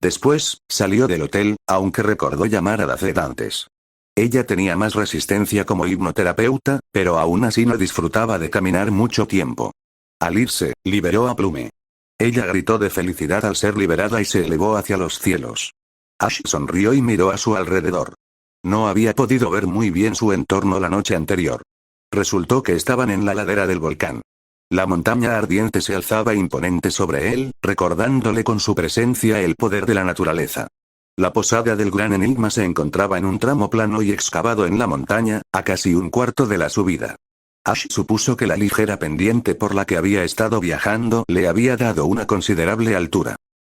Después, salió del hotel, aunque recordó llamar a Dazed antes. Ella tenía más resistencia como hipnoterapeuta, pero aún así no disfrutaba de caminar mucho tiempo. Al irse, liberó a Plume. Ella gritó de felicidad al ser liberada y se elevó hacia los cielos. Ash sonrió y miró a su alrededor. No había podido ver muy bien su entorno la noche anterior. Resultó que estaban en la ladera del volcán. La montaña ardiente se alzaba imponente sobre él, recordándole con su presencia el poder de la naturaleza. La posada del Gran Enigma se encontraba en un tramo plano y excavado en la montaña, a casi un cuarto de la subida. Ash supuso que la ligera pendiente por la que había estado viajando le había dado una considerable altura.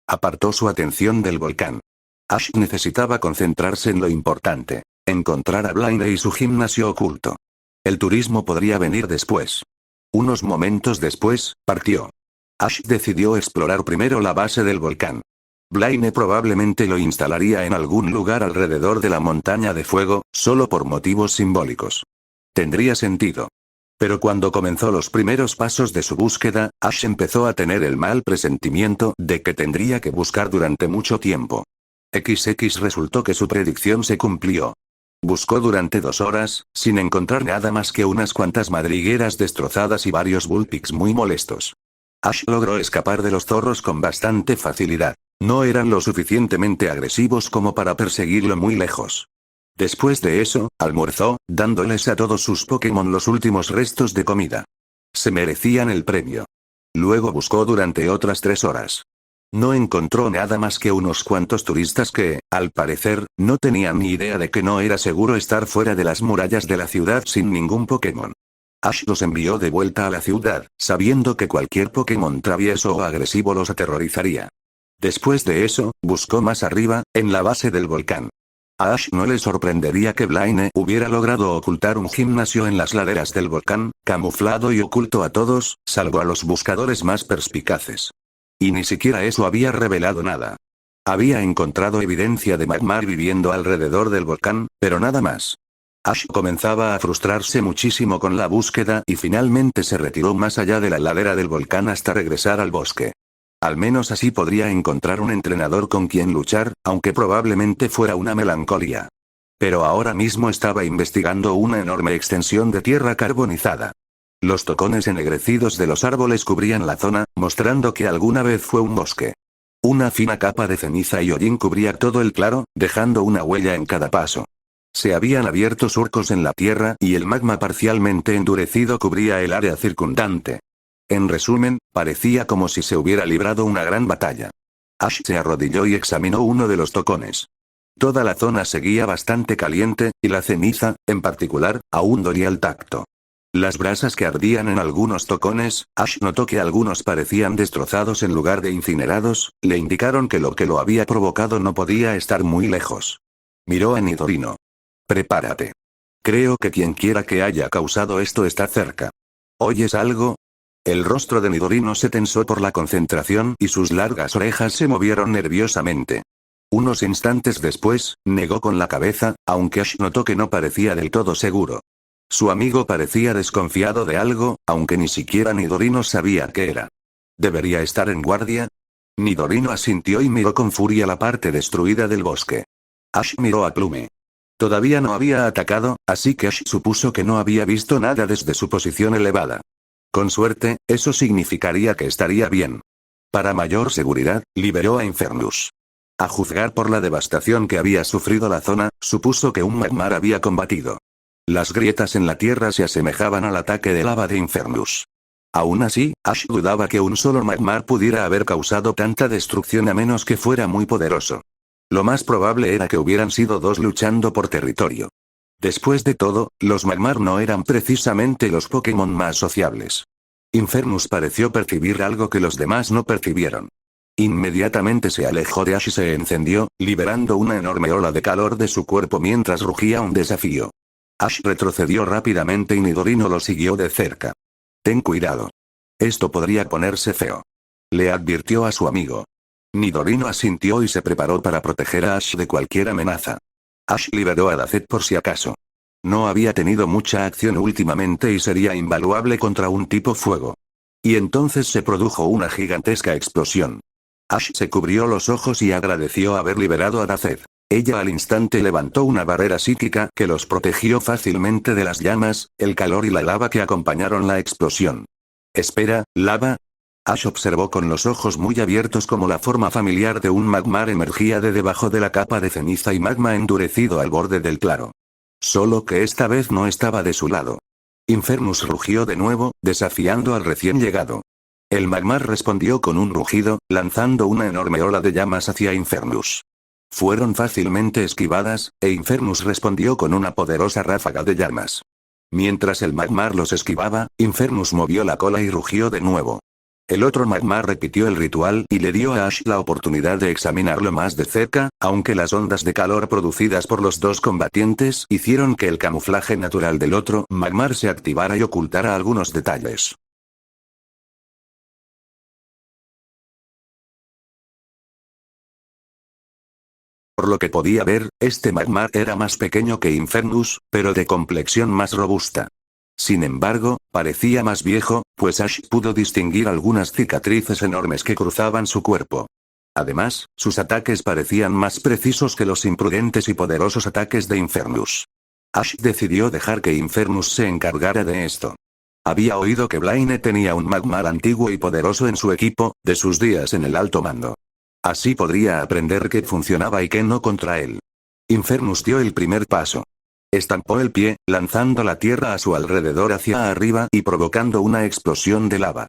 Apartó su atención del volcán. Ash necesitaba concentrarse en lo importante: encontrar a Blaine y su gimnasio oculto. El turismo podría venir después. Unos momentos después, partió. Ash decidió explorar primero la base del volcán. Blaine probablemente lo instalaría en algún lugar alrededor de la montaña de fuego, solo por motivos simbólicos. Tendría sentido. Pero cuando comenzó los primeros pasos de su búsqueda, Ash empezó a tener el mal presentimiento de que tendría que buscar durante mucho tiempo. Resultó que su predicción se cumplió. Buscó durante 2 horas, sin encontrar nada más que unas cuantas madrigueras destrozadas y varios bullpigs muy molestos. Ash logró escapar de los zorros con bastante facilidad. No eran lo suficientemente agresivos como para perseguirlo muy lejos. Después de eso, almorzó, dándoles a todos sus Pokémon los últimos restos de comida. Se merecían el premio. Luego buscó durante otras 3 horas. No encontró nada más que unos cuantos turistas que, al parecer, no tenían ni idea de que no era seguro estar fuera de las murallas de la ciudad sin ningún Pokémon. Ash los envió de vuelta a la ciudad, sabiendo que cualquier Pokémon travieso o agresivo los aterrorizaría. Después de eso, buscó más arriba, en la base del volcán. A Ash no le sorprendería que Blaine hubiera logrado ocultar un gimnasio en las laderas del volcán, camuflado y oculto a todos, salvo a los buscadores más perspicaces. Y ni siquiera eso había revelado nada. Había encontrado evidencia de Magmar viviendo alrededor del volcán, pero nada más. Ash comenzaba a frustrarse muchísimo con la búsqueda y finalmente se retiró más allá de la ladera del volcán hasta regresar al bosque. Al menos así podría encontrar un entrenador con quien luchar, aunque probablemente fuera una melancolía. Pero ahora mismo estaba investigando una enorme extensión de tierra carbonizada. Los tocones ennegrecidos de los árboles cubrían la zona, mostrando que alguna vez fue un bosque. Una fina capa de ceniza y hollín cubría todo el claro, dejando una huella en cada paso. Se habían abierto surcos en la tierra y el magma parcialmente endurecido cubría el área circundante. En resumen, parecía como si se hubiera librado una gran batalla. Ash se arrodilló y examinó uno de los tocones. Toda la zona seguía bastante caliente, y la ceniza, en particular, aún dolía al tacto. Las brasas que ardían en algunos tocones, Ash notó que algunos parecían destrozados en lugar de incinerados, le indicaron que lo había provocado no podía estar muy lejos. Miró a Nidorino. «Prepárate. Creo que quien quiera que haya causado esto está cerca. ¿Oyes algo? El rostro de Nidorino se tensó por la concentración y sus largas orejas se movieron nerviosamente. Unos instantes después, negó con la cabeza, aunque Ash notó que no parecía del todo seguro. Su amigo parecía desconfiado de algo, aunque ni siquiera Nidorino sabía qué era. ¿Debería estar en guardia? Nidorino asintió y miró con furia la parte destruida del bosque. Ash miró a Plume. Todavía no había atacado, así que Ash supuso que no había visto nada desde su posición elevada. Con suerte, eso significaría que estaría bien. Para mayor seguridad, liberó a Infernus. A juzgar por la devastación que había sufrido la zona, supuso que un magmar había combatido. Las grietas en la tierra se asemejaban al ataque de lava de Infernus. Aún así, Ash dudaba que un solo magmar pudiera haber causado tanta destrucción a menos que fuera muy poderoso. Lo más probable era que hubieran sido dos luchando por territorio. Después de todo, los magmar no eran precisamente los Pokémon más sociables. Infernus pareció percibir algo que los demás no percibieron. Inmediatamente se alejó de Ash y se encendió, liberando una enorme ola de calor de su cuerpo mientras rugía un desafío. Ash retrocedió rápidamente y Nidorino lo siguió de cerca. Ten cuidado. Esto podría ponerse feo. Le advirtió a su amigo. Nidorino asintió y se preparó para proteger a Ash de cualquier amenaza. Ash liberó a Dazet por si acaso. No había tenido mucha acción últimamente y sería invaluable contra un tipo fuego. Y entonces se produjo una gigantesca explosión. Ash se cubrió los ojos y agradeció haber liberado a Dazet. Ella al instante levantó una barrera psíquica que los protegió fácilmente de las llamas, el calor y la lava que acompañaron la explosión. Espera, ¿lava? Ash observó con los ojos muy abiertos cómo la forma familiar de un magmar emergía de debajo de la capa de ceniza y magma endurecido al borde del claro. Solo que esta vez no estaba de su lado. Infernus rugió de nuevo, desafiando al recién llegado. El magmar respondió con un rugido, lanzando una enorme ola de llamas hacia Infernus. Fueron fácilmente esquivadas, e Infernus respondió con una poderosa ráfaga de llamas. Mientras el magmar los esquivaba, Infernus movió la cola y rugió de nuevo. El otro magmar repitió el ritual y le dio a Ash la oportunidad de examinarlo más de cerca, aunque las ondas de calor producidas por los dos combatientes hicieron que el camuflaje natural del otro magmar se activara y ocultara algunos detalles. Por lo que podía ver, este magmar era más pequeño que Infernus, pero de complexión más robusta. Sin embargo, parecía más viejo, pues Ash pudo distinguir algunas cicatrices enormes que cruzaban su cuerpo. Además, sus ataques parecían más precisos que los imprudentes y poderosos ataques de Infernus. Ash decidió dejar que Infernus se encargara de esto. Había oído que Blaine tenía un magmar antiguo y poderoso en su equipo, de sus días en el alto mando. Así podría aprender qué funcionaba y qué no contra él. Infernus dio el primer paso. Estampó el pie, lanzando la tierra a su alrededor hacia arriba y provocando una explosión de lava.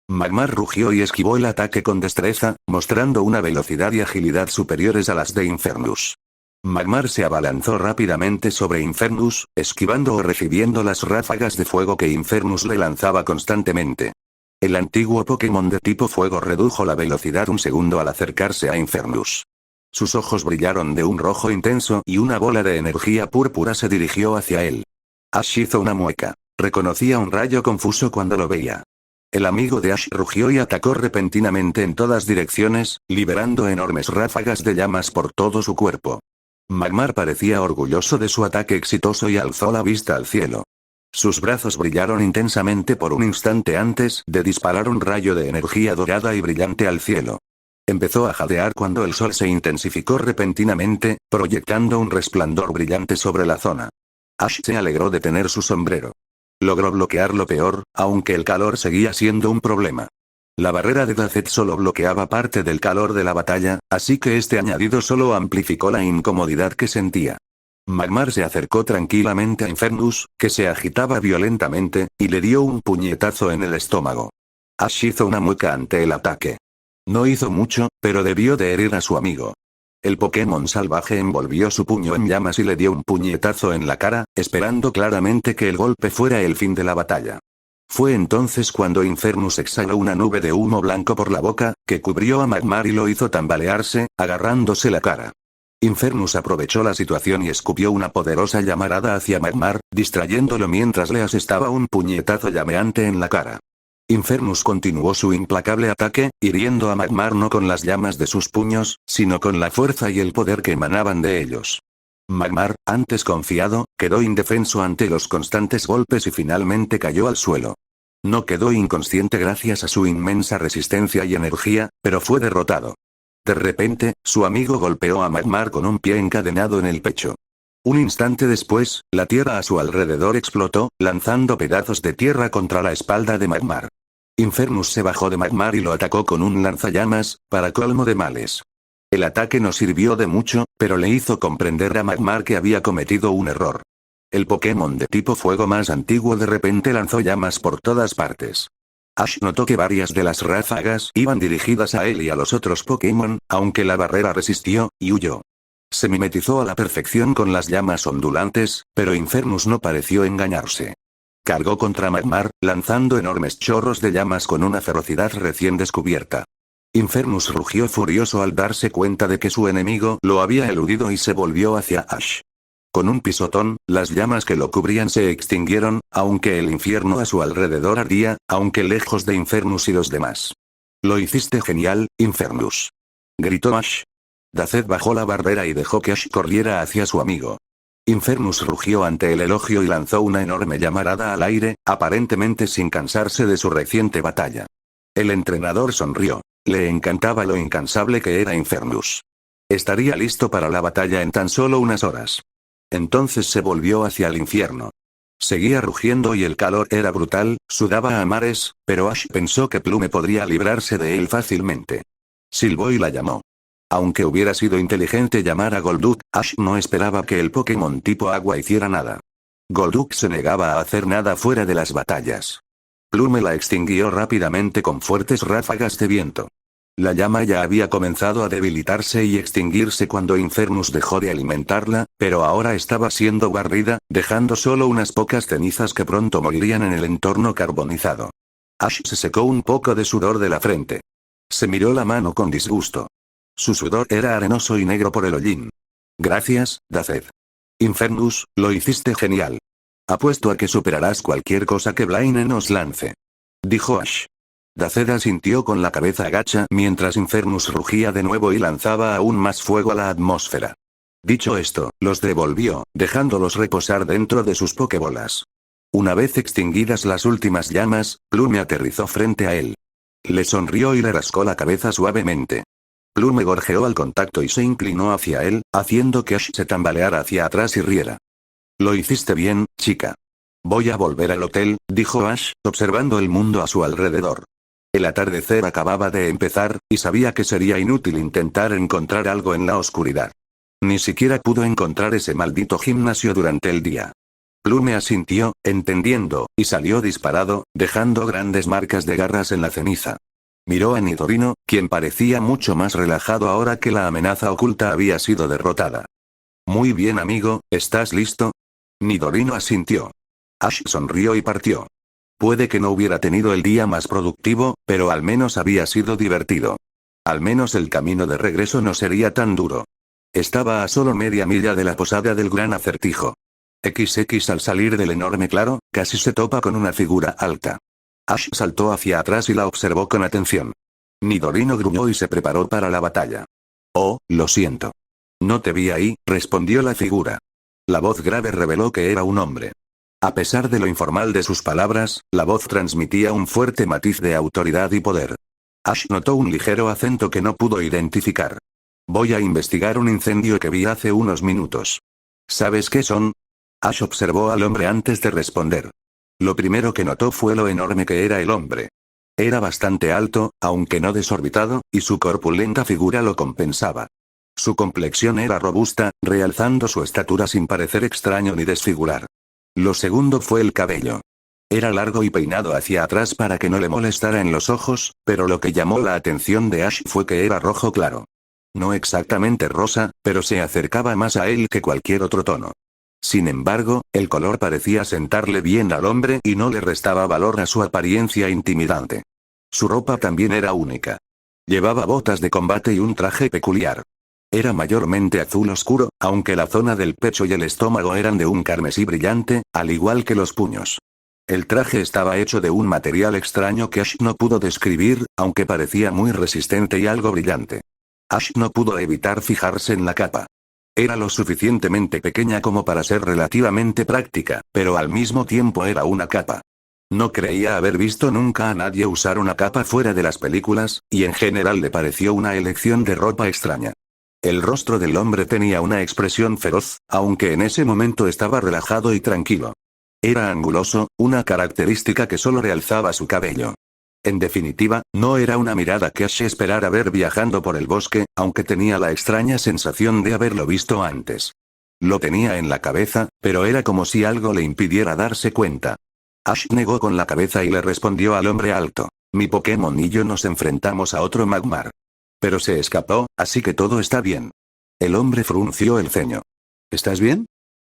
Magmar rugió y esquivó el ataque con destreza, mostrando una velocidad y agilidad superiores a las de Infernus. Magmar se abalanzó rápidamente sobre Infernus, esquivando o recibiendo las ráfagas de fuego que Infernus le lanzaba constantemente. El antiguo Pokémon de tipo fuego redujo la velocidad un segundo al acercarse a Infernus. Sus ojos brillaron de un rojo intenso y una bola de energía púrpura se dirigió hacia él. Ash hizo una mueca. Reconocía un rayo confuso cuando lo veía. El amigo de Ash rugió y atacó repentinamente en todas direcciones, liberando enormes ráfagas de llamas por todo su cuerpo. Magmar parecía orgulloso de su ataque exitoso y alzó la vista al cielo. Sus brazos brillaron intensamente por un instante antes de disparar un rayo de energía dorada y brillante al cielo. Empezó a jadear cuando el sol se intensificó repentinamente, proyectando un resplandor brillante sobre la zona. Ash se alegró de tener su sombrero. Logró bloquear lo peor, aunque el calor seguía siendo un problema. La barrera de Dazet solo bloqueaba parte del calor de la batalla, así que este añadido solo amplificó la incomodidad que sentía. Magmar se acercó tranquilamente a Infernus, que se agitaba violentamente, y le dio un puñetazo en el estómago. Ash hizo una mueca ante el ataque. No hizo mucho, pero debió de herir a su amigo. El Pokémon salvaje envolvió su puño en llamas y le dio un puñetazo en la cara, esperando claramente que el golpe fuera el fin de la batalla. Fue entonces cuando Infernus exhaló una nube de humo blanco por la boca, que cubrió a Magmar y lo hizo tambalearse, agarrándose la cara. Infernus aprovechó la situación y escupió una poderosa llamarada hacia Magmar, distrayéndolo mientras le asestaba un puñetazo llameante en la cara. Infernus continuó su implacable ataque, hiriendo a Magmar no con las llamas de sus puños, sino con la fuerza y el poder que emanaban de ellos. Magmar, antes confiado, quedó indefenso ante los constantes golpes y finalmente cayó al suelo. No quedó inconsciente gracias a su inmensa resistencia y energía, pero fue derrotado. De repente, su amigo golpeó a Magmar con un pie encadenado en el pecho. Un instante después, la tierra a su alrededor explotó, lanzando pedazos de tierra contra la espalda de Magmar. Infernus se bajó de Magmar y lo atacó con un lanzallamas, para colmo de males. El ataque no sirvió de mucho, pero le hizo comprender a Magmar que había cometido un error. El Pokémon de tipo fuego más antiguo de repente lanzó llamas por todas partes. Ash notó que varias de las ráfagas iban dirigidas a él y a los otros Pokémon, aunque la barrera resistió, y huyó. Se mimetizó a la perfección con las llamas ondulantes, pero Infernus no pareció engañarse. Cargó contra Magmar, lanzando enormes chorros de llamas con una ferocidad recién descubierta. Infernus rugió furioso al darse cuenta de que su enemigo lo había eludido y se volvió hacia Ash. Con un pisotón, las llamas que lo cubrían se extinguieron, aunque el infierno a su alrededor ardía, aunque lejos de Infernus y los demás. «Lo hiciste genial, Infernus», gritó Ash. Dazed bajó la barrera y dejó que Ash corriera hacia su amigo. Infernus rugió ante el elogio y lanzó una enorme llamarada al aire, aparentemente sin cansarse de su reciente batalla. El entrenador sonrió. Le encantaba lo incansable que era Infernus. Estaría listo para la batalla en tan solo unas horas. Entonces se volvió hacia el infierno. Seguía rugiendo y el calor era brutal, sudaba a mares, pero Ash pensó que Plume podría librarse de él fácilmente. Silbó y la llamó. Aunque hubiera sido inteligente llamar a Golduck, Ash no esperaba que el Pokémon tipo agua hiciera nada. Golduck se negaba a hacer nada fuera de las batallas. Plume la extinguió rápidamente con fuertes ráfagas de viento. La llama ya había comenzado a debilitarse y extinguirse cuando Infernus dejó de alimentarla, pero ahora estaba siendo barrida, dejando solo unas pocas cenizas que pronto morirían en el entorno carbonizado. Ash se secó un poco de sudor de la frente. Se miró la mano con disgusto. Su sudor era arenoso y negro por el hollín. «Gracias, Dazed. Infernus, lo hiciste genial. Apuesto a que superarás cualquier cosa que Blaine nos lance», dijo Ash. Dazed asintió con la cabeza agacha mientras Infernus rugía de nuevo y lanzaba aún más fuego a la atmósfera. Dicho esto, los devolvió, dejándolos reposar dentro de sus pokebolas. Una vez extinguidas las últimas llamas, Plume aterrizó frente a él. Le sonrió y le rascó la cabeza suavemente. Plume gorjeó al contacto y se inclinó hacia él, haciendo que Ash se tambaleara hacia atrás y riera. «Lo hiciste bien, chica. Voy a volver al hotel», dijo Ash, observando el mundo a su alrededor. El atardecer acababa de empezar, y sabía que sería inútil intentar encontrar algo en la oscuridad. Ni siquiera pudo encontrar ese maldito gimnasio durante el día. Plume asintió, entendiendo, y salió disparado, dejando grandes marcas de garras en la ceniza. Miró a Nidorino, quien parecía mucho más relajado ahora que la amenaza oculta había sido derrotada. «Muy bien, amigo, ¿estás listo?» Nidorino asintió. Ash sonrió y partió. Puede que no hubiera tenido el día más productivo, pero al menos había sido divertido. Al menos el camino de regreso no sería tan duro. Estaba a solo media milla de la posada del gran acertijo. XX al salir del enorme claro, casi se topa con una figura alta. Ash saltó hacia atrás y la observó con atención. Nidorino gruñó y se preparó para la batalla. «Oh, lo siento. No te vi ahí», respondió la figura. La voz grave reveló que era un hombre. A pesar de lo informal de sus palabras, la voz transmitía un fuerte matiz de autoridad y poder. Ash notó un ligero acento que no pudo identificar. «Voy a investigar un incendio que vi hace unos minutos». «¿Sabes qué son?» Ash observó al hombre antes de responder. Lo primero que notó fue lo enorme que era el hombre. Era bastante alto, aunque no desorbitado, y su corpulenta figura lo compensaba. Su complexión era robusta, realzando su estatura sin parecer extraño ni desfigurar. Lo segundo fue el cabello. Era largo y peinado hacia atrás para que no le molestara en los ojos, pero lo que llamó la atención de Ash fue que era rojo claro. No exactamente rosa, pero se acercaba más a él que cualquier otro tono. Sin embargo, el color parecía sentarle bien al hombre y no le restaba valor a su apariencia intimidante. Su ropa también era única. Llevaba botas de combate y un traje peculiar. Era mayormente azul oscuro, aunque la zona del pecho y el estómago eran de un carmesí brillante, al igual que los puños. El traje estaba hecho de un material extraño que Ash no pudo describir, aunque parecía muy resistente y algo brillante. Ash no pudo evitar fijarse en la capa. Era lo suficientemente pequeña como para ser relativamente práctica, pero al mismo tiempo era una capa. No creía haber visto nunca a nadie usar una capa fuera de las películas, y en general le pareció una elección de ropa extraña. El rostro del hombre tenía una expresión feroz, aunque en ese momento estaba relajado y tranquilo. Era anguloso, una característica que solo realzaba su cabello. En definitiva, no era una mirada que Ash esperara ver viajando por el bosque, aunque tenía la extraña sensación de haberlo visto antes. Lo tenía en la cabeza, pero era como si algo le impidiera darse cuenta. Ash negó con la cabeza y le respondió al hombre alto: mi Pokémon y yo nos enfrentamos a otro Magmar. Pero se escapó, así que todo está bien. El hombre frunció el ceño. ¿Estás bien?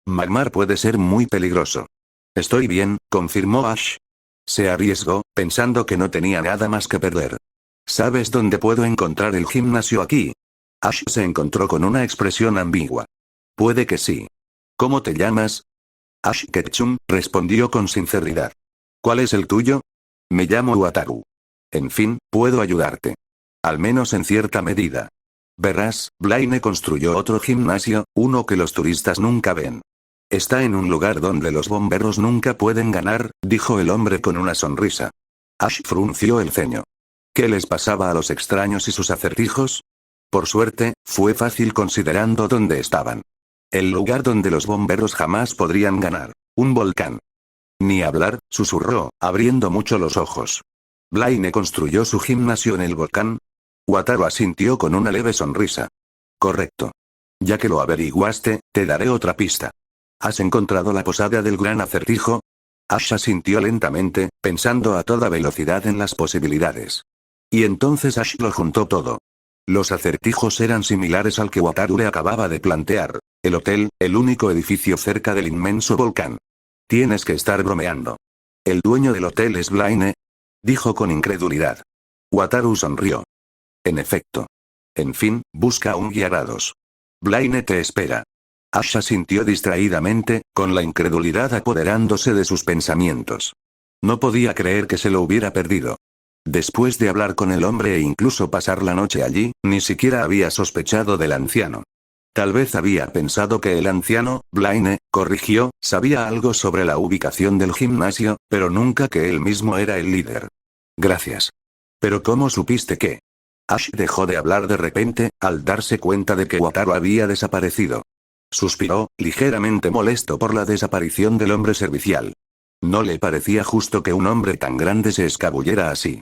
Magmar puede ser muy peligroso. Estoy bien, confirmó Ash. Se arriesgó, pensando que no tenía nada más que perder. ¿Sabes dónde puedo encontrar el gimnasio aquí? Ash se encontró con una expresión ambigua. Puede que sí. ¿Cómo te llamas? Ash Ketchum, respondió con sinceridad. ¿Cuál es el tuyo? Me llamo Wataru. En fin, puedo ayudarte. Al menos en cierta medida. Verás, Blaine construyó otro gimnasio, uno que los turistas nunca ven. Está en un lugar donde los bomberos nunca pueden ganar, dijo el hombre con una sonrisa. Ash frunció el ceño. ¿Qué les pasaba a los extraños y sus acertijos? Por suerte, fue fácil considerando dónde estaban. El lugar donde los bomberos jamás podrían ganar. Un volcán. Ni hablar, susurró, abriendo mucho los ojos. ¿Blaine construyó su gimnasio en el volcán? Wataru asintió con una leve sonrisa. Correcto. Ya que lo averiguaste, te daré otra pista. ¿Has encontrado la posada del gran acertijo? Ash asintió lentamente, pensando a toda velocidad en las posibilidades. Y entonces Ash lo juntó todo. Los acertijos eran similares al que Wataru le acababa de plantear. El hotel, el único edificio cerca del inmenso volcán. Tienes que estar bromeando. ¿El dueño del hotel es Blaine? Dijo con incredulidad. Wataru sonrió. En efecto. En fin, busca un guiarados. Blaine te espera. Ash asintió distraídamente, con la incredulidad apoderándose de sus pensamientos. No podía creer que se lo hubiera perdido. Después de hablar con el hombre e incluso pasar la noche allí, ni siquiera había sospechado del anciano. Tal vez había pensado que el anciano, Blaine, corrigió, sabía algo sobre la ubicación del gimnasio, pero nunca que él mismo era el líder. Gracias. ¿Pero cómo supiste que? Ash dejó de hablar de repente, al darse cuenta de que Wataru había desaparecido. Suspiró, ligeramente molesto por la desaparición del hombre servicial. No le parecía justo que un hombre tan grande se escabullera así.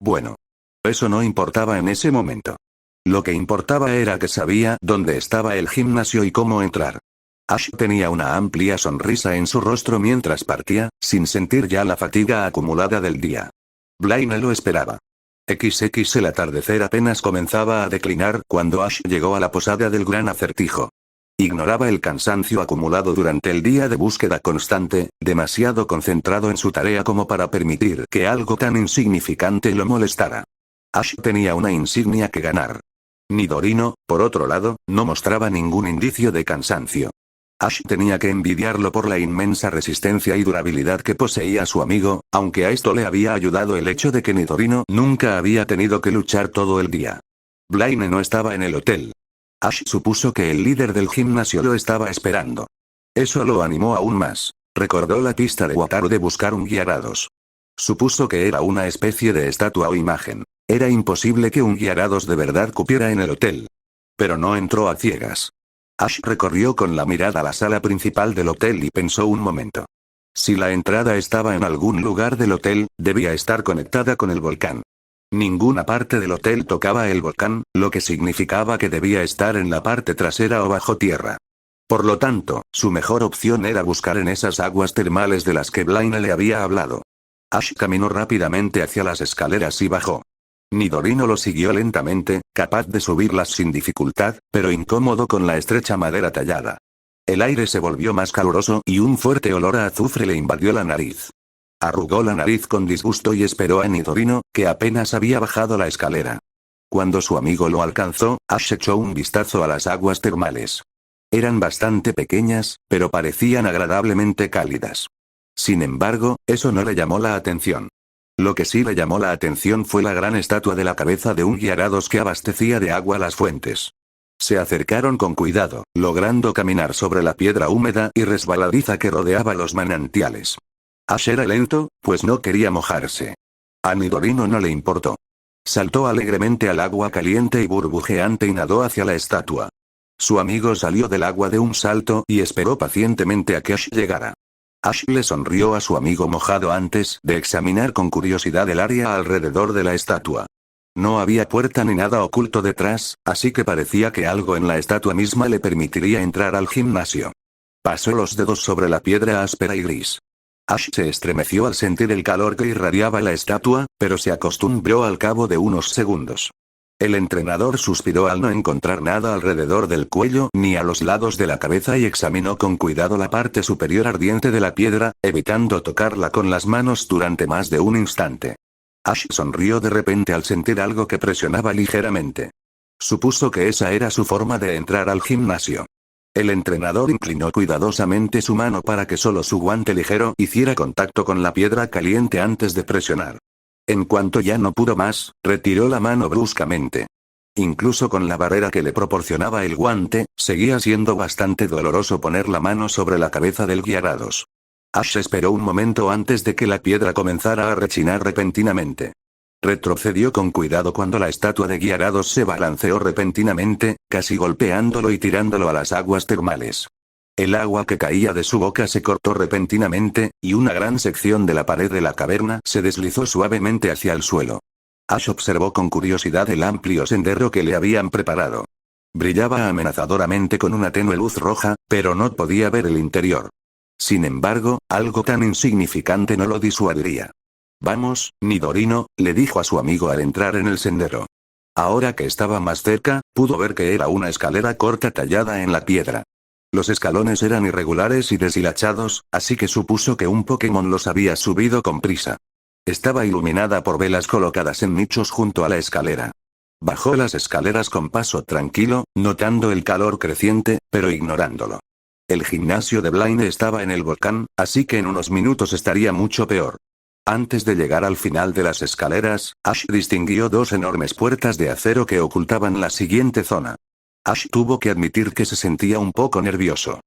Bueno. Eso no importaba en ese momento. Lo que importaba era que sabía dónde estaba el gimnasio y cómo entrar. Ash tenía una amplia sonrisa en su rostro mientras partía, sin sentir ya la fatiga acumulada del día. Blaine lo esperaba. El atardecer apenas comenzaba a declinar cuando Ash llegó a la posada del gran acertijo. Ignoraba el cansancio acumulado durante el día de búsqueda constante, demasiado concentrado en su tarea como para permitir que algo tan insignificante lo molestara. Ash tenía una insignia que ganar. Nidorino, por otro lado, no mostraba ningún indicio de cansancio. Ash tenía que envidiarlo por la inmensa resistencia y durabilidad que poseía su amigo, aunque a esto le había ayudado el hecho de que Nidorino nunca había tenido que luchar todo el día. Blaine no estaba en el hotel. Ash supuso que el líder del gimnasio lo estaba esperando. Eso lo animó aún más. Recordó la pista de Wataru de buscar un guiarados. Supuso que era una especie de estatua o imagen. Era imposible que un guiarados de verdad cupiera en el hotel. Pero no entró a ciegas. Ash recorrió con la mirada la sala principal del hotel y pensó un momento. Si la entrada estaba en algún lugar del hotel, debía estar conectada con el volcán. Ninguna parte del hotel tocaba el volcán, lo que significaba que debía estar en la parte trasera o bajo tierra. Por lo tanto, su mejor opción era buscar en esas aguas termales de las que Blaine le había hablado. Ash caminó rápidamente hacia las escaleras y bajó. Nidorino lo siguió lentamente, capaz de subirlas sin dificultad, pero incómodo con la estrecha madera tallada. El aire se volvió más caluroso y un fuerte olor a azufre le invadió la nariz. Arrugó la nariz con disgusto y esperó a Nidorino, que apenas había bajado la escalera. Cuando su amigo lo alcanzó, Ash echó un vistazo a las aguas termales. Eran bastante pequeñas, pero parecían agradablemente cálidas. Sin embargo, eso no le llamó la atención. Lo que sí le llamó la atención fue la gran estatua de la cabeza de un guiarados que abastecía de agua las fuentes. Se acercaron con cuidado, logrando caminar sobre la piedra húmeda y resbaladiza que rodeaba los manantiales. Ash era lento, pues no quería mojarse. A Nidorino no le importó. Saltó alegremente al agua caliente y burbujeante y nadó hacia la estatua. Su amigo salió del agua de un salto y esperó pacientemente a que Ash llegara. Ash le sonrió a su amigo mojado antes de examinar con curiosidad el área alrededor de la estatua. No había puerta ni nada oculto detrás, así que parecía que algo en la estatua misma le permitiría entrar al gimnasio. Pasó los dedos sobre la piedra áspera y gris. Ash se estremeció al sentir el calor que irradiaba la estatua, pero se acostumbró al cabo de unos segundos. El entrenador suspiró al no encontrar nada alrededor del cuello ni a los lados de la cabeza y examinó con cuidado la parte superior ardiente de la piedra, evitando tocarla con las manos durante más de un instante. Ash sonrió de repente al sentir algo que presionaba ligeramente. Supuso que esa era su forma de entrar al gimnasio. El entrenador inclinó cuidadosamente su mano para que solo su guante ligero hiciera contacto con la piedra caliente antes de presionar. En cuanto ya no pudo más, retiró la mano bruscamente. Incluso con la barrera que le proporcionaba el guante, seguía siendo bastante doloroso poner la mano sobre la cabeza del guiarados. Ash esperó un momento antes de que la piedra comenzara a rechinar repentinamente. Retrocedió con cuidado cuando la estatua de guiarados se balanceó repentinamente, casi golpeándolo y tirándolo a las aguas termales. El agua que caía de su boca se cortó repentinamente, y una gran sección de la pared de la caverna se deslizó suavemente hacia el suelo. Ash observó con curiosidad el amplio sendero que le habían preparado. Brillaba amenazadoramente con una tenue luz roja, pero no podía ver el interior. Sin embargo, algo tan insignificante no lo disuadiría. «Vamos, Nidorino», le dijo a su amigo al entrar en el sendero. Ahora que estaba más cerca, pudo ver que era una escalera corta tallada en la piedra. Los escalones eran irregulares y deshilachados, así que supuso que un Pokémon los había subido con prisa. Estaba iluminada por velas colocadas en nichos junto a la escalera. Bajó las escaleras con paso tranquilo, notando el calor creciente, pero ignorándolo. El gimnasio de Blaine estaba en el volcán, así que en unos minutos estaría mucho peor. Antes de llegar al final de las escaleras, Ash distinguió dos enormes puertas de acero que ocultaban la siguiente zona. Ash tuvo que admitir que se sentía un poco nervioso.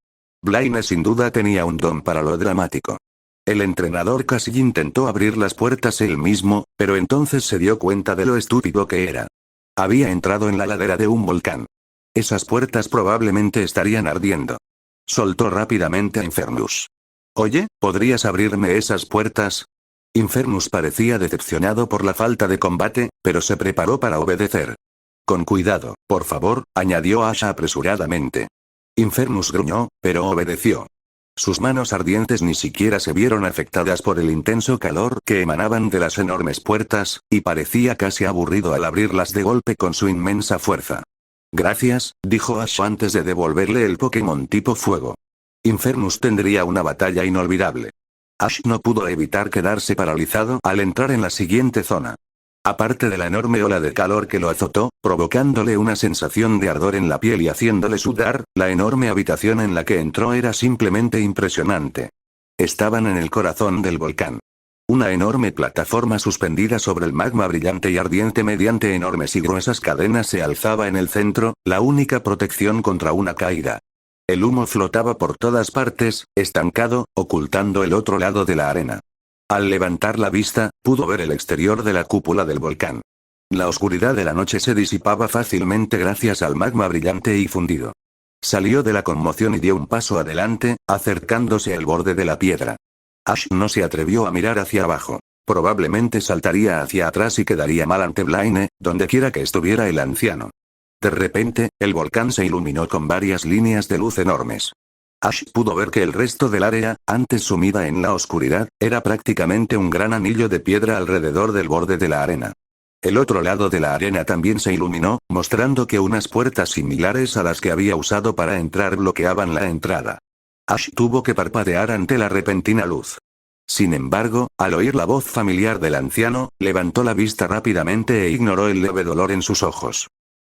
Blaine sin duda tenía un don para lo dramático. El entrenador casi intentó abrir las puertas él mismo, pero entonces se dio cuenta de lo estúpido que era. Había entrado en la ladera de un volcán. Esas puertas probablemente estarían ardiendo. Soltó rápidamente a Infernus. «Oye, ¿podrías abrirme esas puertas?» Infernus parecía decepcionado por la falta de combate, pero se preparó para obedecer. «Con cuidado, por favor», añadió Ash apresuradamente. Infernus gruñó, pero obedeció. Sus manos ardientes ni siquiera se vieron afectadas por el intenso calor que emanaban de las enormes puertas, y parecía casi aburrido al abrirlas de golpe con su inmensa fuerza. «Gracias», dijo Ash antes de devolverle el Pokémon tipo fuego. Infernus tendría una batalla inolvidable. Ash no pudo evitar quedarse paralizado al entrar en la siguiente zona. Aparte de la enorme ola de calor que lo azotó, provocándole una sensación de ardor en la piel y haciéndole sudar, la enorme habitación en la que entró era simplemente impresionante. Estaban en el corazón del volcán. Una enorme plataforma suspendida sobre el magma brillante y ardiente mediante enormes y gruesas cadenas se alzaba en el centro, la única protección contra una caída. El humo flotaba por todas partes, estancado, ocultando el otro lado de la arena. Al levantar la vista, pudo ver el exterior de la cúpula del volcán. La oscuridad de la noche se disipaba fácilmente gracias al magma brillante y fundido. Salió de la conmoción y dio un paso adelante, acercándose al borde de la piedra. Ash no se atrevió a mirar hacia abajo. Probablemente saltaría hacia atrás y quedaría mal ante Blaine, donde quiera que estuviera el anciano. De repente, el volcán se iluminó con varias líneas de luz enormes. Ash pudo ver que el resto del área, antes sumida en la oscuridad, era prácticamente un gran anillo de piedra alrededor del borde de la arena. El otro lado de la arena también se iluminó, mostrando que unas puertas similares a las que había usado para entrar bloqueaban la entrada. Ash tuvo que parpadear ante la repentina luz. Sin embargo, al oír la voz familiar del anciano, levantó la vista rápidamente e ignoró el leve dolor en sus ojos.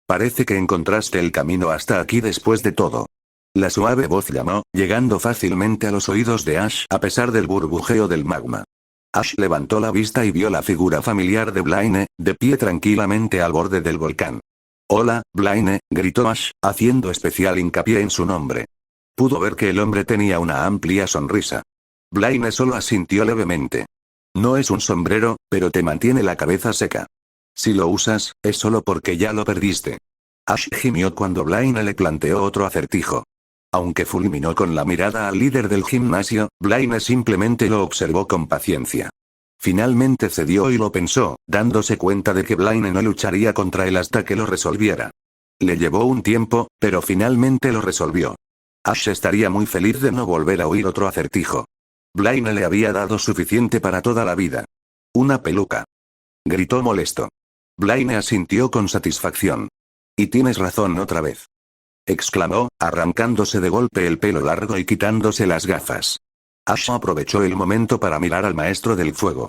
Parece que encontraste el camino hasta aquí después de todo. La suave voz llamó, llegando fácilmente a los oídos de Ash a pesar del burbujeo del magma. Ash levantó la vista y vio la figura familiar de Blaine, de pie tranquilamente al borde del volcán. «Hola, Blaine», gritó Ash, haciendo especial hincapié en su nombre. Pudo ver que el hombre tenía una amplia sonrisa. Blaine solo asintió levemente. «No es un sombrero, pero te mantiene la cabeza seca. Si lo usas, es solo porque ya lo perdiste». Ash gimió cuando Blaine le planteó otro acertijo. Aunque fulminó con la mirada al líder del gimnasio, Blaine simplemente lo observó con paciencia. Finalmente cedió y lo pensó, dándose cuenta de que Blaine no lucharía contra él hasta que lo resolviera. Le llevó un tiempo, pero finalmente lo resolvió. Ash estaría muy feliz de no volver a oír otro acertijo. Blaine le había dado suficiente para toda la vida. «Una peluca», gritó molesto. Blaine asintió con satisfacción. «Y tienes razón otra vez», exclamó, arrancándose de golpe el pelo largo y quitándose las gafas. Ash aprovechó el momento para mirar al maestro del fuego.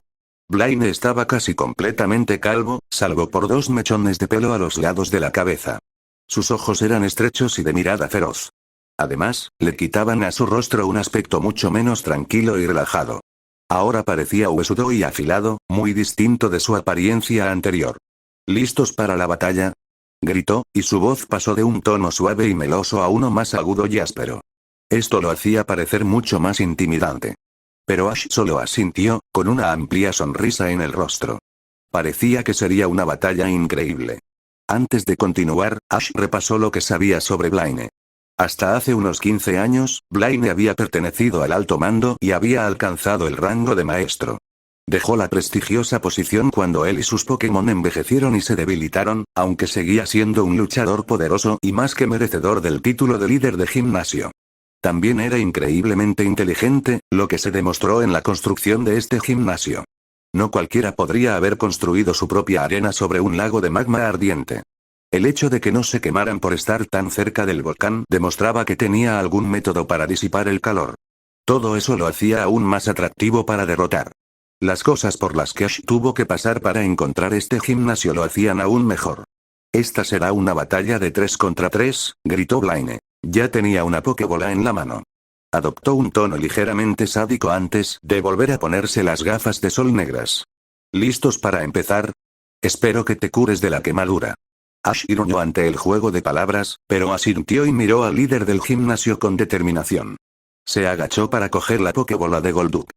Blaine estaba casi completamente calvo, salvo por 2 mechones de pelo a los lados de la cabeza. Sus ojos eran estrechos y de mirada feroz. Además, le quitaban a su rostro un aspecto mucho menos tranquilo y relajado. Ahora parecía huesudo y afilado, muy distinto de su apariencia anterior. «¿Listos para la batalla?», gritó, y su voz pasó de un tono suave y meloso a uno más agudo y áspero. Esto lo hacía parecer mucho más intimidante. Pero Ash solo asintió, con una amplia sonrisa en el rostro. Parecía que sería una batalla increíble. Antes de continuar, Ash repasó lo que sabía sobre Blaine. Hasta hace unos 15 años, Blaine había pertenecido al alto mando y había alcanzado el rango de maestro. Dejó la prestigiosa posición cuando él y sus Pokémon envejecieron y se debilitaron, aunque seguía siendo un luchador poderoso y más que merecedor del título de líder de gimnasio. También era increíblemente inteligente, lo que se demostró en la construcción de este gimnasio. No cualquiera podría haber construido su propia arena sobre un lago de magma ardiente. El hecho de que no se quemaran por estar tan cerca del volcán demostraba que tenía algún método para disipar el calor. Todo eso lo hacía aún más atractivo para derrotar. Las cosas por las que Ash tuvo que pasar para encontrar este gimnasio lo hacían aún mejor. «Esta será una batalla de 3 contra 3», gritó Blaine. Ya tenía una Pokébola en la mano. Adoptó un tono ligeramente sádico antes de volver a ponerse las gafas de sol negras. «¿Listos para empezar? Espero que te cures de la quemadura». Ash gruñó ante el juego de palabras, pero asintió y miró al líder del gimnasio con determinación. Se agachó para coger la Pokébola de Golduck.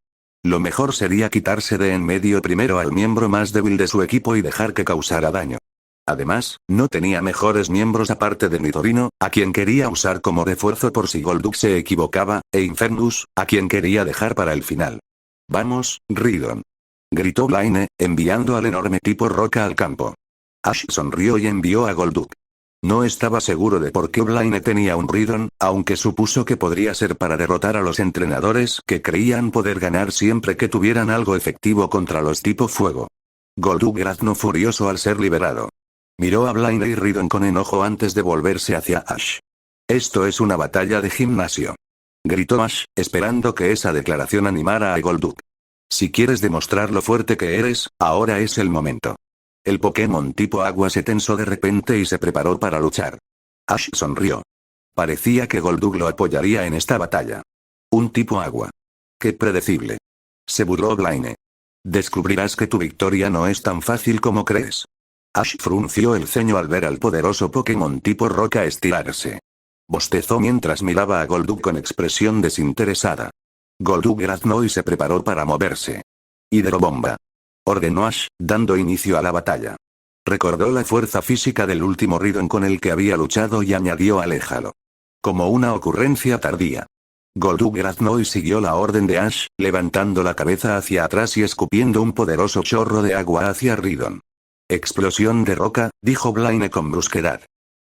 Lo mejor sería quitarse de en medio primero al miembro más débil de su equipo y dejar que causara daño. Además, no tenía mejores miembros aparte de Nidorino, a quien quería usar como refuerzo por si Golduck se equivocaba, e Infernus, a quien quería dejar para el final. «Vamos, Ridon», gritó Blaine, enviando al enorme tipo roca al campo. Ash sonrió y envió a Golduck. No estaba seguro de por qué Blaine tenía un Ridon, aunque supuso que podría ser para derrotar a los entrenadores que creían poder ganar siempre que tuvieran algo efectivo contra los tipo fuego. Golduck graznó furioso al ser liberado. Miró a Blaine y Ridon con enojo antes de volverse hacia Ash. «Esto es una batalla de gimnasio», gritó Ash, esperando que esa declaración animara a Golduck. «Si quieres demostrar lo fuerte que eres, ahora es el momento». El Pokémon tipo agua se tensó de repente y se preparó para luchar. Ash sonrió. Parecía que Golduck lo apoyaría en esta batalla. Un tipo agua. ¡Qué predecible!, se burló Blaine. «Descubrirás que tu victoria no es tan fácil como crees». Ash frunció el ceño al ver al poderoso Pokémon tipo roca estirarse. Bostezó mientras miraba a Golduck con expresión desinteresada. Golduck graznó y se preparó para moverse. «Hidrobomba», ordenó Ash, dando inicio a la batalla. Recordó la fuerza física del último Ridon con el que había luchado y añadió aléjalo. Como una ocurrencia tardía. Golduck graznó y siguió la orden de Ash, levantando la cabeza hacia atrás y escupiendo un poderoso chorro de agua hacia Ridon. «Explosión de roca», dijo Blaine con brusquedad.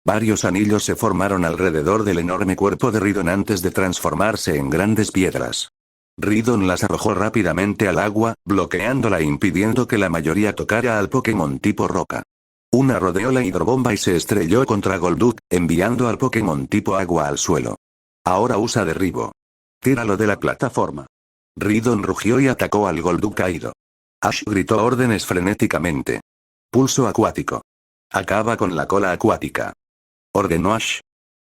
Varios anillos se formaron alrededor del enorme cuerpo de Ridon antes de transformarse en grandes piedras. Ridon las arrojó rápidamente al agua, bloqueándola e impidiendo que la mayoría tocara al Pokémon tipo roca. Una rodeó la hidrobomba y se estrelló contra Golduck, enviando al Pokémon tipo agua al suelo. «Ahora usa derribo. Tíralo de la plataforma». Ridon rugió y atacó al Golduck caído. Ash gritó órdenes frenéticamente. Pulso acuático. Acaba con la cola acuática. Ordenó Ash.